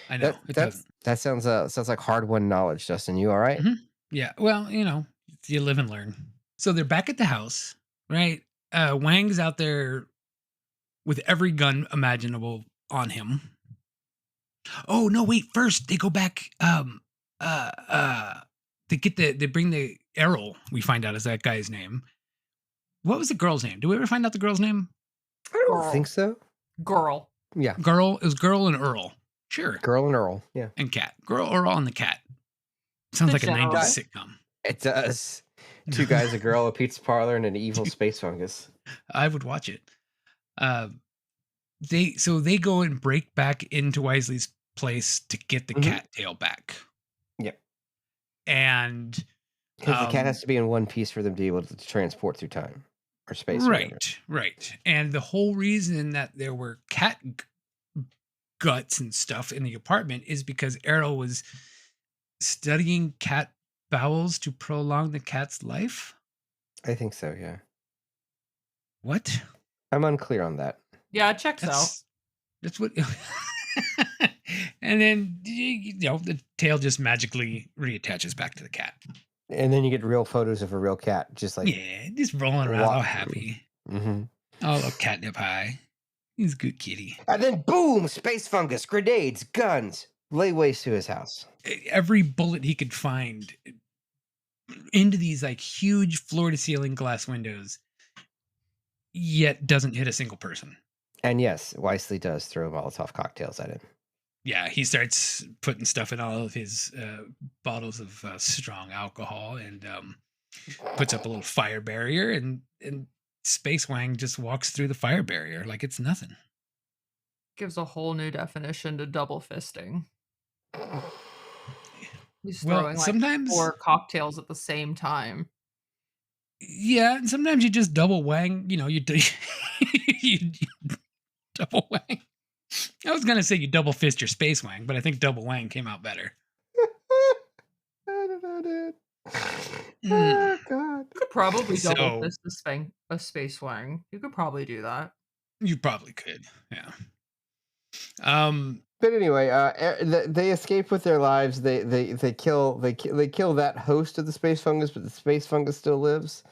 I know that sounds like hard-won knowledge. Justin, you all right? Mm-hmm. Yeah. Well, you live and learn. So they're back at the house, right? Wang's out there with every gun imaginable on him. Oh no! Wait. First, they go back. They bring the Errol. We find out is that guy's name. What was the girl's name? Do we ever find out the girl's name? I don't think so. Girl. Yeah. Girl. It was Girl and Earl. Sure. Girl and Earl. Yeah. And Cat. Girl, Earl, and the cat. Sounds like a 90s sitcom. It does. 2 guys, a girl, a pizza parlor, and an evil space fungus. I would watch it. They go and break back into Wisely's place to get the cattail back. Yep. And because the cat has to be in one piece for them to be able to transport through time or space. Right. And the whole reason that there were cat guts and stuff in the apartment is because Errol was studying cat bowels to prolong the cat's life. I think so, yeah. What? I'm unclear on that. Yeah, it checks out. That's what. And then the tail just magically reattaches back to the cat. And then you get real photos of a real cat, just like just rolling around, all happy. Mm-hmm. Oh, catnip high. He's a good kitty. And then boom, space fungus, grenades, guns, lay waste to his house. Every bullet he could find into these like huge floor to ceiling glass windows. yet doesn't hit a single person. And yes, Wisely does throw Molotov cocktails at him. Yeah, he starts putting stuff in all of his bottles of strong alcohol and puts up a little fire barrier, and Space Wang just walks through the fire barrier like it's nothing. Gives a whole new definition to double fisting. He's Well, throwing like sometimes, 4 cocktails at the same time. yeah, and sometimes you just double wang. You know, you double wang. I was gonna say you double fist your Space Wang, but I think double wang came out better. I don't know, dude. Mm. Oh God. You could probably double So fist a Space Wang. You could probably do that. you probably could, yeah. But anyway, they escape with their lives. They kill that host of the space fungus, but the space fungus still lives.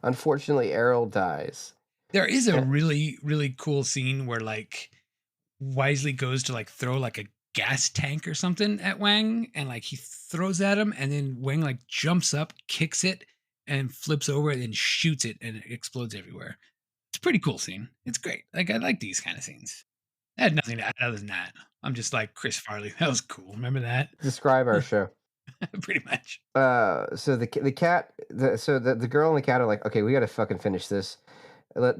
Unfortunately, Errol dies. There is a Yeah. really, really cool scene where like Wisely goes to like throw like a gas tank or something at Wang, and like he throws at him, and then Wang like jumps up, kicks it, and flips over and then shoots it, and it explodes everywhere. It's a pretty cool scene. It's great. Like I like these kind of scenes. I had nothing to add other than that. I'm just like Chris Farley. That was cool. Remember that? Describe our show. Pretty much. So the cat, the girl and the cat are like, okay, we got to fucking finish this.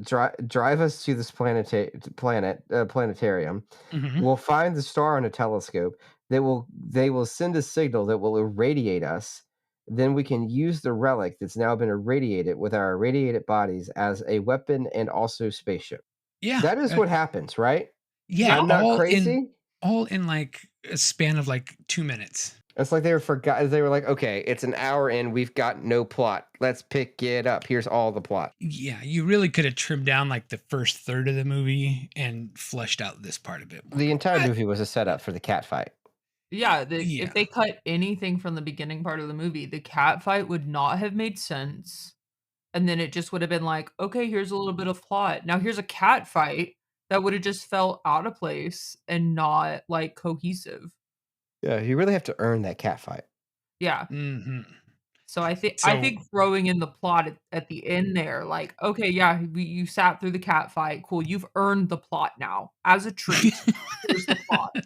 Drive us to this planetarium. Mhm. We'll find the star on a telescope. They will send a signal that will irradiate us. Then we can use the relic that's now been irradiated with our irradiated bodies as a weapon and also spaceship. Yeah. That is what happens, right? Yeah. I'm not all crazy. in like a span of like 2 minutes. It's like they were like, okay, it's an hour in, we've got no plot. Let's pick it up. Here's all the plot. Yeah, you really could have trimmed down like the first third of the movie and fleshed out this part a bit more. The entire But- movie was a setup for the cat fight. Yeah, Yeah. if they cut anything from the beginning part of the movie, the cat fight would not have made sense. And then it just would have been like, okay, here's a little bit of plot. Now here's a cat fight that would have just felt out of place and not like cohesive. Yeah, you really have to earn that cat fight. Yeah. Mhm. So I think So- throwing in the plot at the end there, like, okay, yeah, you sat through the cat fight. Cool. You've earned the plot now. As a treat, here's the plot.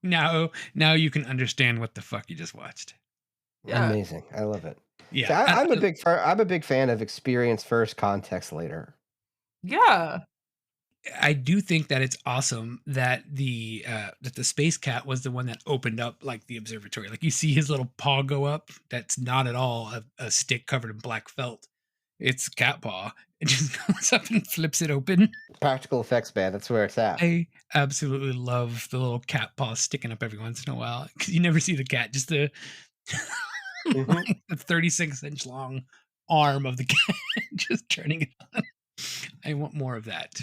Now you can understand what the fuck you just watched. Yeah. Amazing. I love it. Yeah. So I'm a big fan of experience first, context later. Yeah. I do think that it's awesome that the space cat was the one that opened up like the observatory. Like you see his little paw go up. That's not at all a stick covered in black felt. It's cat paw. It just goes up and flips it open. Practical effects, man. That's where it's at. I absolutely love the little cat paw sticking up every once in a while because you never see the cat, just the like the 36-inch long arm of the cat just turning it on. I want more of that.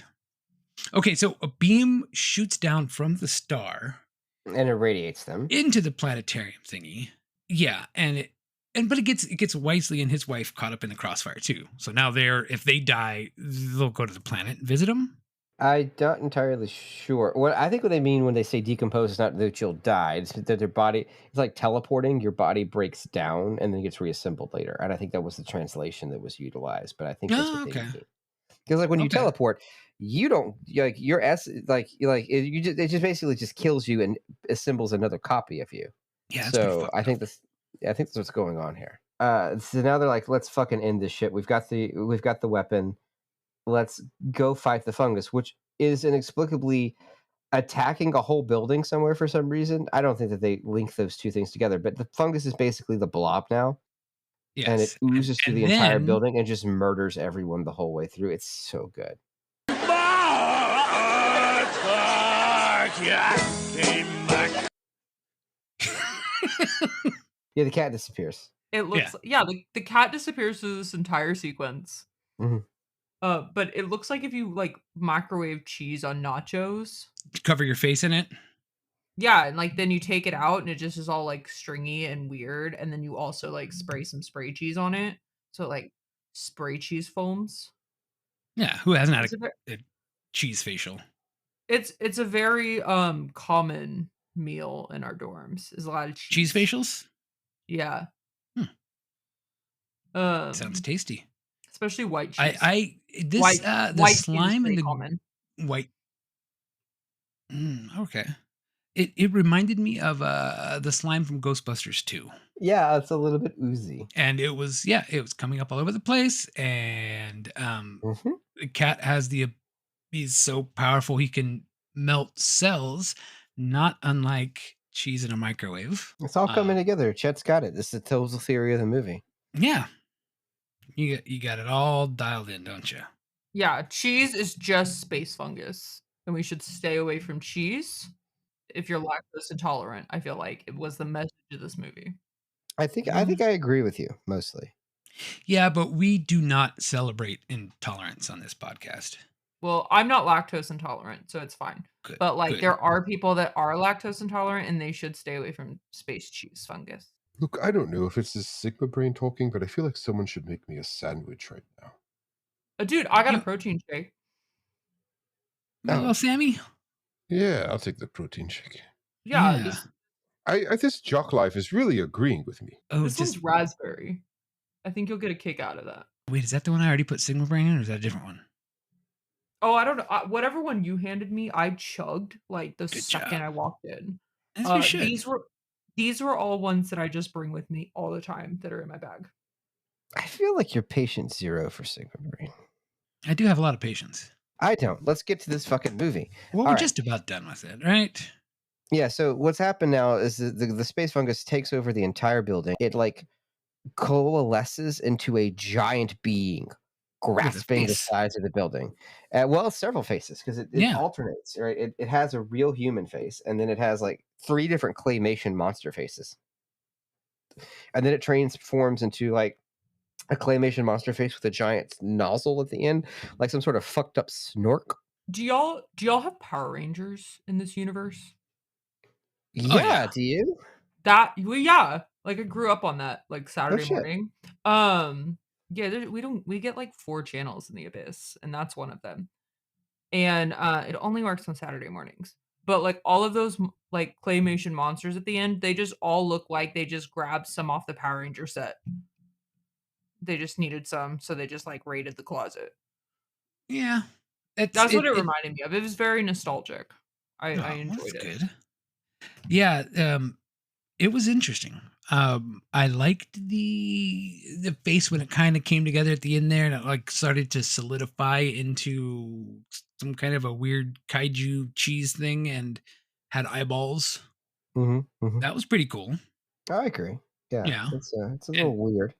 Okay, so a beam shoots down from the star And irradiates them. into the planetarium thingy. Yeah, but it gets Wisely and his wife caught up in the crossfire too. So now if they die, they'll go to the planet and visit them. I'm not entirely sure. What they mean when they say decompose is not that you'll die. It's that their body, it's like teleporting. Your body breaks down and then gets reassembled later. And I think that was the translation that was utilized. But I think that's what they Okay. mean. Because like when you Okay. teleport, you don't like your it just basically just kills you and assembles another copy of you. Yeah, that's pretty So fucked I up. think that's what's going on here. So now they're like, let's fucking end this shit. We've got the weapon. Let's go fight the fungus, which is inexplicably attacking a whole building somewhere for some reason. I don't think that they link those two things together, but the fungus is basically the blob now. Yes. And it oozes through and the entire then- building and just murders everyone the whole way through. It's so good. Came back. Yeah, the cat disappears. It looks the cat disappears through this entire sequence. Mhm. But it looks like if you like microwave cheese on nachos. Cover your face in it. Yeah, and like then you take it out and it just is all like stringy and weird, and then you also like spray some spray cheese on it, so like spray cheese foams. Yeah, who hasn't had It's a ver- a cheese facial? it's a very common meal in our dorms. Is a lot of Cheese cheese. facials? Yeah. Sounds tasty. especially white cheese. The white cheese is slime and pretty the common. white. Okay. It reminded me of the slime from Ghostbusters 2. Yeah, it's a little bit oozy. And it was coming up all over the place. And Mhm. the cat has he's so powerful he can melt cells, not unlike cheese in a microwave. It's all coming together. Chet's got it. This is the total theory of the movie. Yeah. You got it all dialed in, don't you? Yeah, cheese is just space fungus, and we should stay away from cheese if you're lactose intolerant. I feel like it was the message of this movie. I think I agree with you mostly. Yeah, but we do not celebrate intolerance on this podcast. Well, I'm not lactose intolerant, so it's fine. Good, But like good. there are people that are lactose intolerant and they should stay away from space cheese fungus. Look, I don't know if it's this Sigma brain talking, but I feel like someone should make me a sandwich right now. Dude, I got a protein shake. Well, Sammy? Yeah, I'll take the protein shake. Yeah. This jock life is really agreeing with me. Oh, This one's raspberry. I think you'll get a kick out of that. Wait, is that the one I already put Sigma Brain in, or is that a different one? Oh, I don't know. Whatever one you handed me, I chugged like the second I walked in. As you should. These were all ones that I just bring with me all the time that are in my bag. I feel like you're patient zero for Sigma Brain. I do have a lot of patience. I don't. Let's get to this fucking movie. Well, we're just about done with it, right? Yeah, so what's happened now is the space fungus takes over the entire building. It like coalesces into a giant being grasping the sides of the building. Well, several faces because it alternates, right? It has a real human face, and then it has like 3 different claymation monster faces. And then it transforms into like a claymation monster face with a giant nozzle at the end, like some sort of fucked up snork. Do y'all have Power Rangers in this universe? Yeah, do you? Like I grew up on that like Saturday shit. morning. Yeah, we get like 4 channels in the Abyss, and that's one of them. And it only works on Saturday mornings. But like all of those like claymation monsters at the end, they just all look like they just grabbed some off the Power Ranger set. They just needed some, so they just like raided the closet. Yeah. That's what it reminded me of. It was very nostalgic. I enjoyed it. Good. Yeah, it was interesting. I liked the face when it kind of came together at the end there, and it like started to solidify into some kind of a weird kaiju cheese thing and had eyeballs. That was pretty cool. I agree. Yeah. It's a little weird.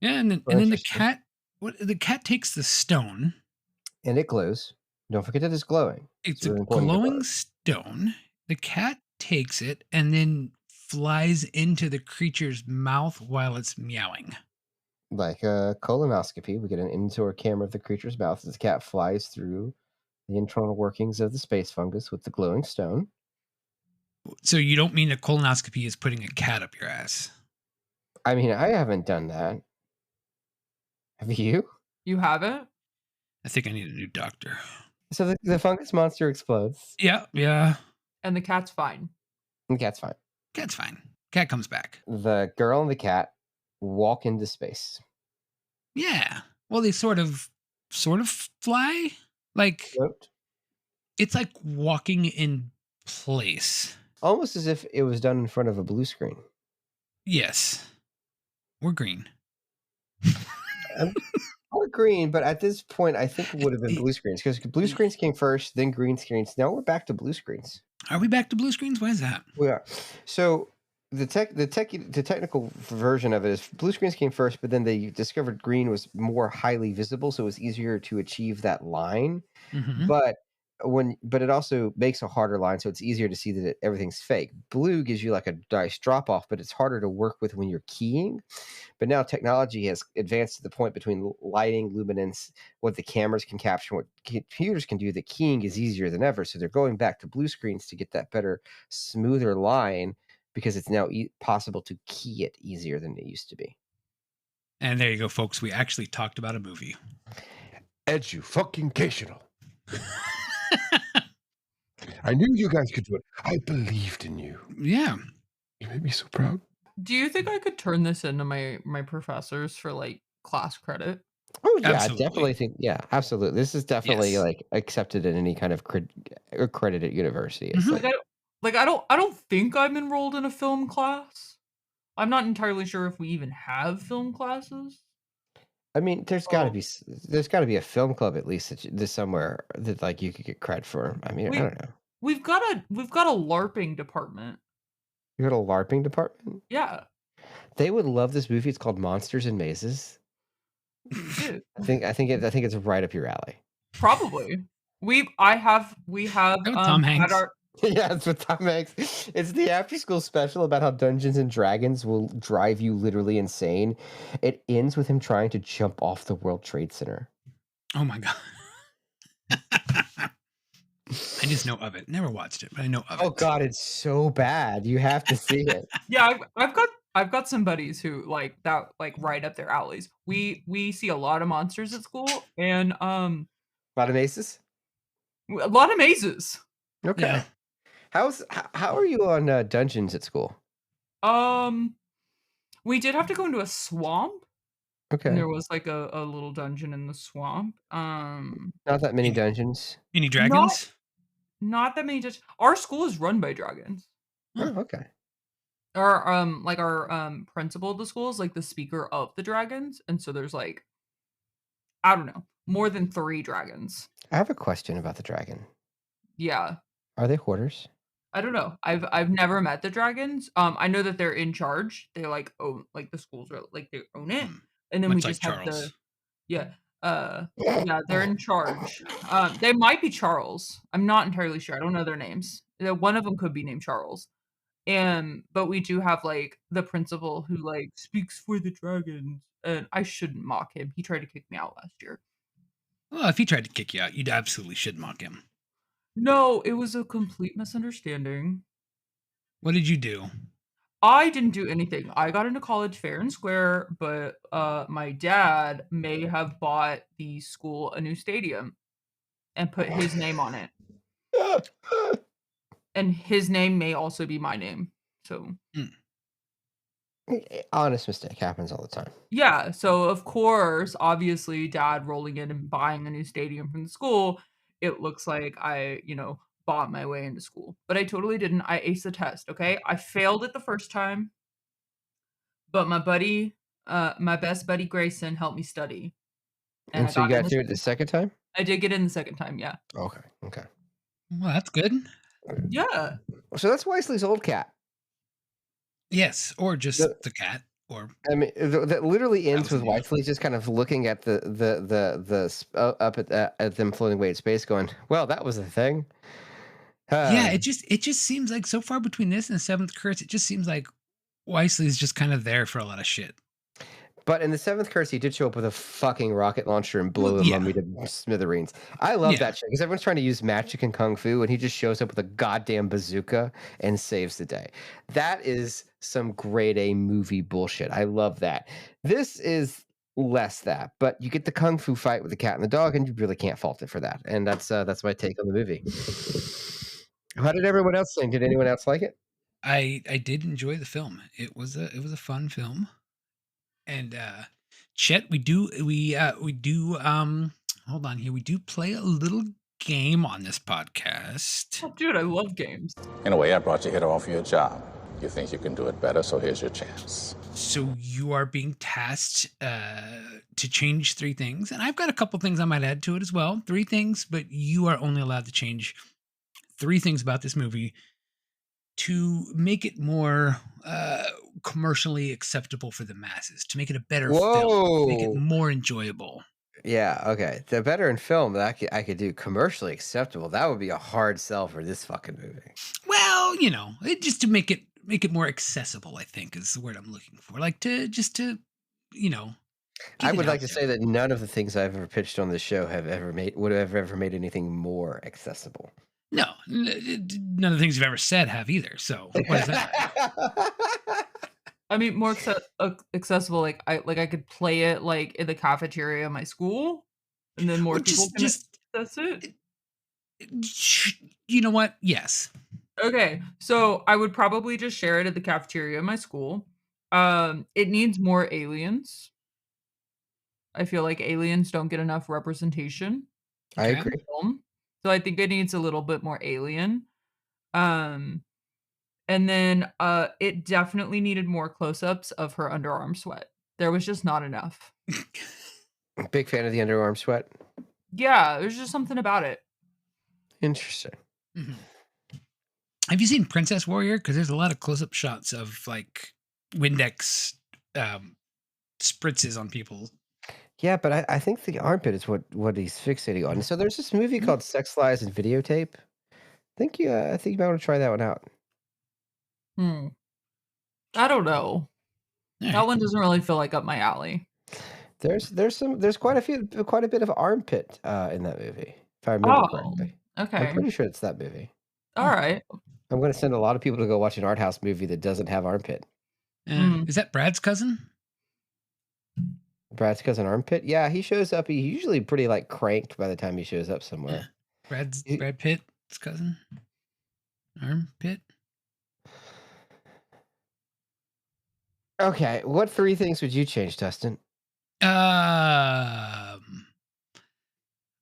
Yeah, and then the cat takes the stone. And it glows. Don't forget that it's glowing. It's a glowing stone. The cat takes it and then flies into the creature's mouth while it's meowing. Like a colonoscopy, we get an indoor camera of the creature's mouth as the cat flies through the internal workings of the space fungus with the glowing stone. So you don't mean a colonoscopy is putting a cat up your ass? I mean, I haven't done that. Have you? You haven't? I think I need a new doctor. So the fungus monster explodes. Yeah. And the cat's fine. The cat's fine. Cat's fine. Cat comes back. The girl and the cat walk into space. Yeah. Well, they sort of fly. Like it's like walking in place. Almost as if it was done in front of a blue screen. Yes. We're green. We're green, but at this point, I think it would have been blue screens because blue screens came first, then green screens. Now we're back to blue screens. Are we back to blue screens? Why is that? We are. So the technical version of it is blue screens came first, but then they discovered green was more highly visible, so it was easier to achieve that line. Mm-hmm. But it also makes a harder line, so it's easier to see that everything's fake. Blue gives you like a nice drop off, but it's harder to work with when you're keying. But now technology has advanced to the point between lighting, luminance, what the cameras can capture, what computers can do. The keying is easier than ever, so they're going back to blue screens to get that better, smoother line because it's now possible to key it easier than it used to be. And there you go, folks. We actually talked about a movie. Edu-fucking-cational. I knew you guys could do it. I believed in you. Yeah. You made me so proud. Do you think I could turn this into my professors for like class credit? Oh yeah, I definitely Absolutely. think absolutely. This is definitely Yes. like accepted in any kind of accredited university. It's Mhm. like I don't think I'm enrolled in a film class. I'm not entirely sure if we even have film classes. I mean, Oh, there's got to be a film club at least there's somewhere that like you could get cred for. I mean, I we don't know. we've got a LARPing department. You got a LARPing department? Yeah, They would love this movie. It's called Monsters and Mazes. dude, I think it's right up your alley. probably. We have Go with Tom had Hanks. our Yeah, it's with Tom Hanks. It's the after school special about how Dungeons and Dragons will drive you literally insane. It ends with him trying to jump off the World Trade Center. Oh my god. I just know of it. Never watched it, but I know of Oh it. god, it's so bad. You have to see it. yeah. I've got some buddies who like that like right up their alleys. We see a lot of monsters at school and Lot of aces? a lot of mazes. Okay. Yeah. How are you on dungeons at school? Um, we did have to go into a swamp, and Okay. there was like a little dungeon in the swamp. Not that many Any, dungeons. any Not dragons? not that many. Just our school is run by dragons. Huh. Oh, okay. Our principal of the school is like the speaker of the dragons, and so there's like I don't know more than 3 dragons. I have a question about the dragon. Yeah, Are they hoarders? I don't know. I've never met the dragons. I know that they're in charge. They like own like the schools are like they own it, Hmm. and then we Much like just have the Charles. yeah yeah they're in charge. They might be Charles. I'm not entirely sure. I don't know their names. One of them could be named Charles. And but we do have like the principal who like speaks for the dragons, and I shouldn't mock him. He tried to kick me out last year. Well, if he tried to kick you out, you'd absolutely should mock him. No, it was a complete misunderstanding. What did you do? I didn't do anything. I got into college fair and square, but my dad may have bought the school a new stadium and put his name on it. And his name may also be my name. So Hmm. Honest mistake happens all the time. yeah, so of course, obviously, dad rolling in and buying a new stadium from the school, it looks like I bought my way into school. But I totally didn't. I aced the test, okay? I failed it the first time, but my best buddy Grayson helped me study, and And I so you got in got the through it the second time? I did get in the second time, yeah. Okay. Okay. Well, that's good. Yeah. So that's Wesley's old cat. Yes, or just The- the cat, or I mean, that literally ends with Absolutely. Wesley just kind of looking at up at them floating away in space, going, "Well, that was a thing." yeah. Um, It just seems like so far between this and the Seventh Curse, it just seems like Wisely's just kind of there for a lot of shit. But in the seventh curse, he did show up with a fucking rocket launcher and blow Well, the yeah. mummy to smithereens. I love Yeah. that shit because everyone's trying to use magic and kung fu, and he just shows up with a goddamn bazooka and saves the day. That is some grade A movie bullshit. I love that. This is less that, but you get the kung fu fight with the cat and the dog, and you really can't fault it for that. And that's my take on the movie. How did everyone else think? Did anyone else like it? I did enjoy the film. It was a fun film. And Chet, we do hold on here. We do play a little game on this podcast. Oh, dude, I love games. In a way, I brought you here to offer you a job. You think you can do it better, so here's your chance. So you are being tasked to change 3 things, and I've got a couple things I might add to it as well. 3 things, but you are only allowed to change 3 things about this movie to make it more commercially acceptable for the masses, to make it a better film, to make it Whoa. more enjoyable. Yeah, okay. The better in film that I could do commercially acceptable. That would be a hard sell for this fucking movie. Well, just to make it more accessible, I think is the word I'm looking for. Like to I get it would out like to there. say that none of the things I've ever pitched on this show would have ever made anything more accessible. No, none of the things you've ever said have either. So what does that? I mean, more accessible. Like I could play it like in the cafeteria of my school, and then more Or people can access it. You know what? Yes. Okay, so I would probably just share it at the cafeteria of my school. It needs more aliens. I feel like aliens don't get enough representation I Okay. agree. in film. So I think it needs a little bit more alien. Um, and then it definitely needed more close-ups of her underarm sweat. There was just not enough. Big fan of the underarm sweat. Yeah, there's just something about it. Interesting. Mhm. Have you seen Princess Warrior? Because there's a lot of close-up shots of like Windex spritzes on people. Yeah, but I think the armpit is what he's fixating on. So there's this movie Mhm. called Sex Lies and Videotape. I think you might want to try that one out. Hmm. I don't know. All That right. one doesn't really feel like up my alley. There's quite a bit of armpit in that movie, if I remember Oh, correctly. I'm okay. pretty sure it's that movie. All right. I'm going to send a lot of people to go watch an art house movie that doesn't have armpit. Mm. Is that Brad's cousin? Brad's cousin armpit. Yeah, he shows up. He's usually pretty like cranked by the time he shows up somewhere. Brad He- Pitt's cousin? Armpit? Okay, what 3 things would you change, Dustin?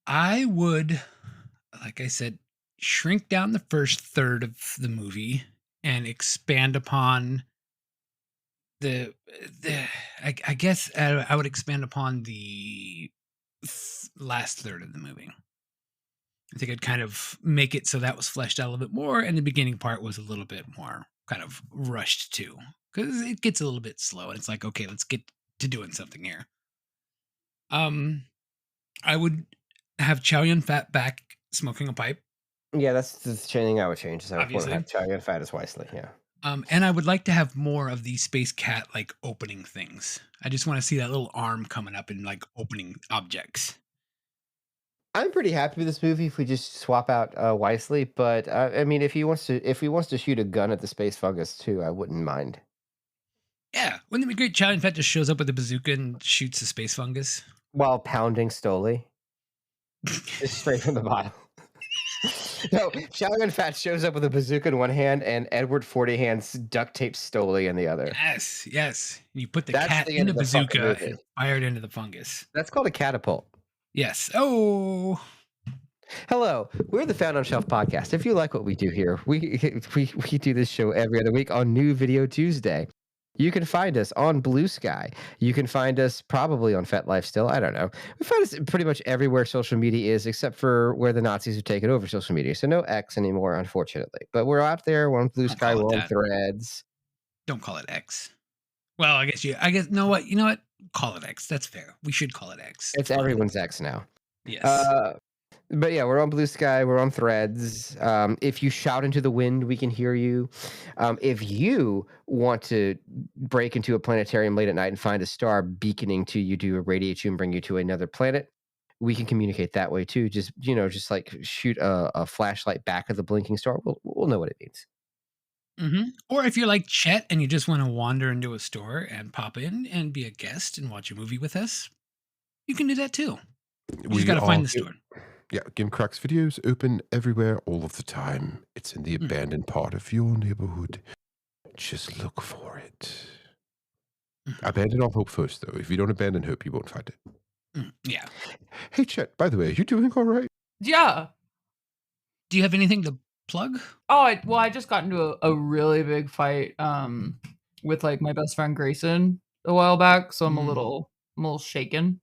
I would, like I said, shrink down the first third of the movie and expand upon the I guess I would expand upon the last third of the movie. I think I'd kind of make it so that was fleshed out a little bit more, and the beginning part was a little bit more kind of rushed too, because it gets a little bit slow, and it's like, okay, let's get to doing something here. I would have Chow Yun-fat back smoking a pipe. Yeah, that's the thing I would change. Is I would Obviously. have Chow Yun-fat as wisely. Yeah. And I would like to have more of the space cat like opening things. I just want to see that little arm coming up and like opening objects. I'm pretty happy with this movie if we just swap out wisely. But I mean, if he wants to shoot a gun at the space fungus too, I wouldn't mind. Yeah, wouldn't it be great? Chow Yun-fat just shows up with a bazooka and shoots the space fungus. While pounding Stoli, just straight from the bottom. No, Chow Yun-fat shows up with a bazooka in one hand and Edward 40 hands duct tape Stoli in the other. Yes, yes. You put the That's cat the in end the of the fucking bazooka movie. and fire it into the fungus. That's called a catapult. Yes. Oh. Hello, we're the Found on Shelf podcast. If you like what we do here, we do this show every other week on New Video Tuesday. You can find us on Blue Sky. You can find us probably on FetLife still. I don't know. We find us pretty much everywhere social media is, except for where the Nazis have taken over social media. So no X anymore, unfortunately. But we're out there. We're on Blue Don't Sky. call it We're on that. Threads. Don't call it X. Well, I guess know what? You know what? Call it X. That's fair. We should call it X. It's fine. everyone's X now. Yes. But yeah, we're on Blue Sky. We're on Threads. If you shout into the wind, we can hear you. If you want to break into a planetarium late at night and find a star beaconing to you to irradiate you and bring you to another planet, we can communicate that way too. Just like shoot a flashlight back at the blinking star. We'll know what it means. Or if you're like Chet and you just want to wander into a store and pop in and be a guest and watch a movie with us, you can do that too. You just got to find the store. Yeah, Gimcrack's videos open everywhere all of the time. It's in the abandoned part of your neighborhood. Just look for it. Abandon all hope first, though. If you don't abandon hope, you won't find it. Yeah. Hey, Chet, by the way, are you doing all right? Yeah. Do you have anything to plug? Oh, I just got into a really big fight with like my best friend Grayson a while back, so I'm a little shaken.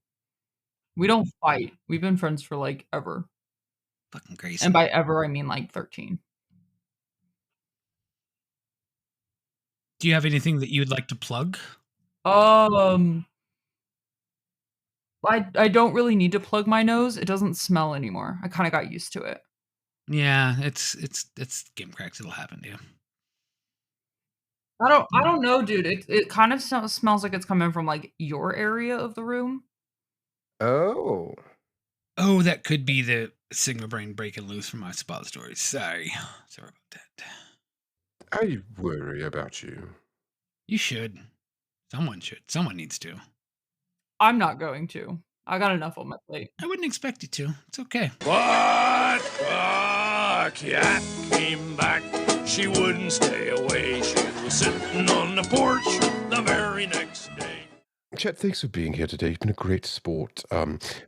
We don't fight. We've been friends for like ever. Fucking Grayson. And by ever I mean like 13. Do you have anything that you'd like to plug? I don't really need to plug my nose. It doesn't smell anymore. I kind of got used to it. Yeah, it's Gimcracks. It'll happen to you. I don't know, dude. It kind of smells like it's coming from like your area of the room. Oh. Oh, that could be the Sigma brain breaking loose from my suppositories. Sorry about that. I worry about you. You should. Someone should. Someone needs to. I'm not going to. I got enough on my plate. I wouldn't expect you to. It's okay. But Cat came back. She wouldn't stay away. She was sitting on the porch the very next day. Chet, thanks for being here today. You've been a great sport.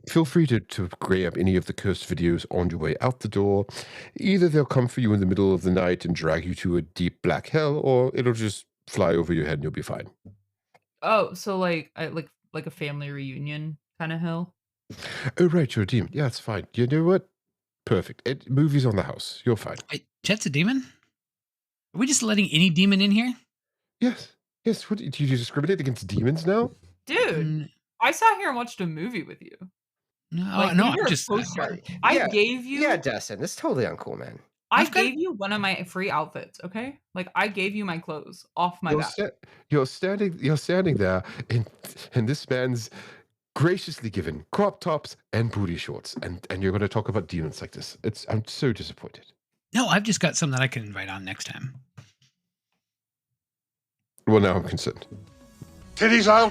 Feel free to grab any of the cursed videos on your way out the door. Either they'll come for you in the middle of the night and drag you to a deep black hell, or it'll just fly over your head and you'll be fine. Oh, so like like a family reunion kind of hill. Oh, right, you're a demon. Yeah, it's fine. You know what? Perfect. Movies on the house. You're fine. Wait, Chet's a demon? Are we just letting any demon in here? Yes. Yes. What, do you discriminate against demons now? Dude, Mm, I sat here and watched a movie with you. no, Like, no, we I'm were just. close. Yeah, I gave you Yeah, Dustin, that's totally uncool, man. I I've got- gave you one of my free outfits, okay? Like I gave you my clothes off my You're, back. you're standing there in this man's graciously given crop tops and booty shorts, and you're going to talk about demons like this. I'm so disappointed. No, I've just got some that I can invite on next time. Well, now I'm concerned. Titties out.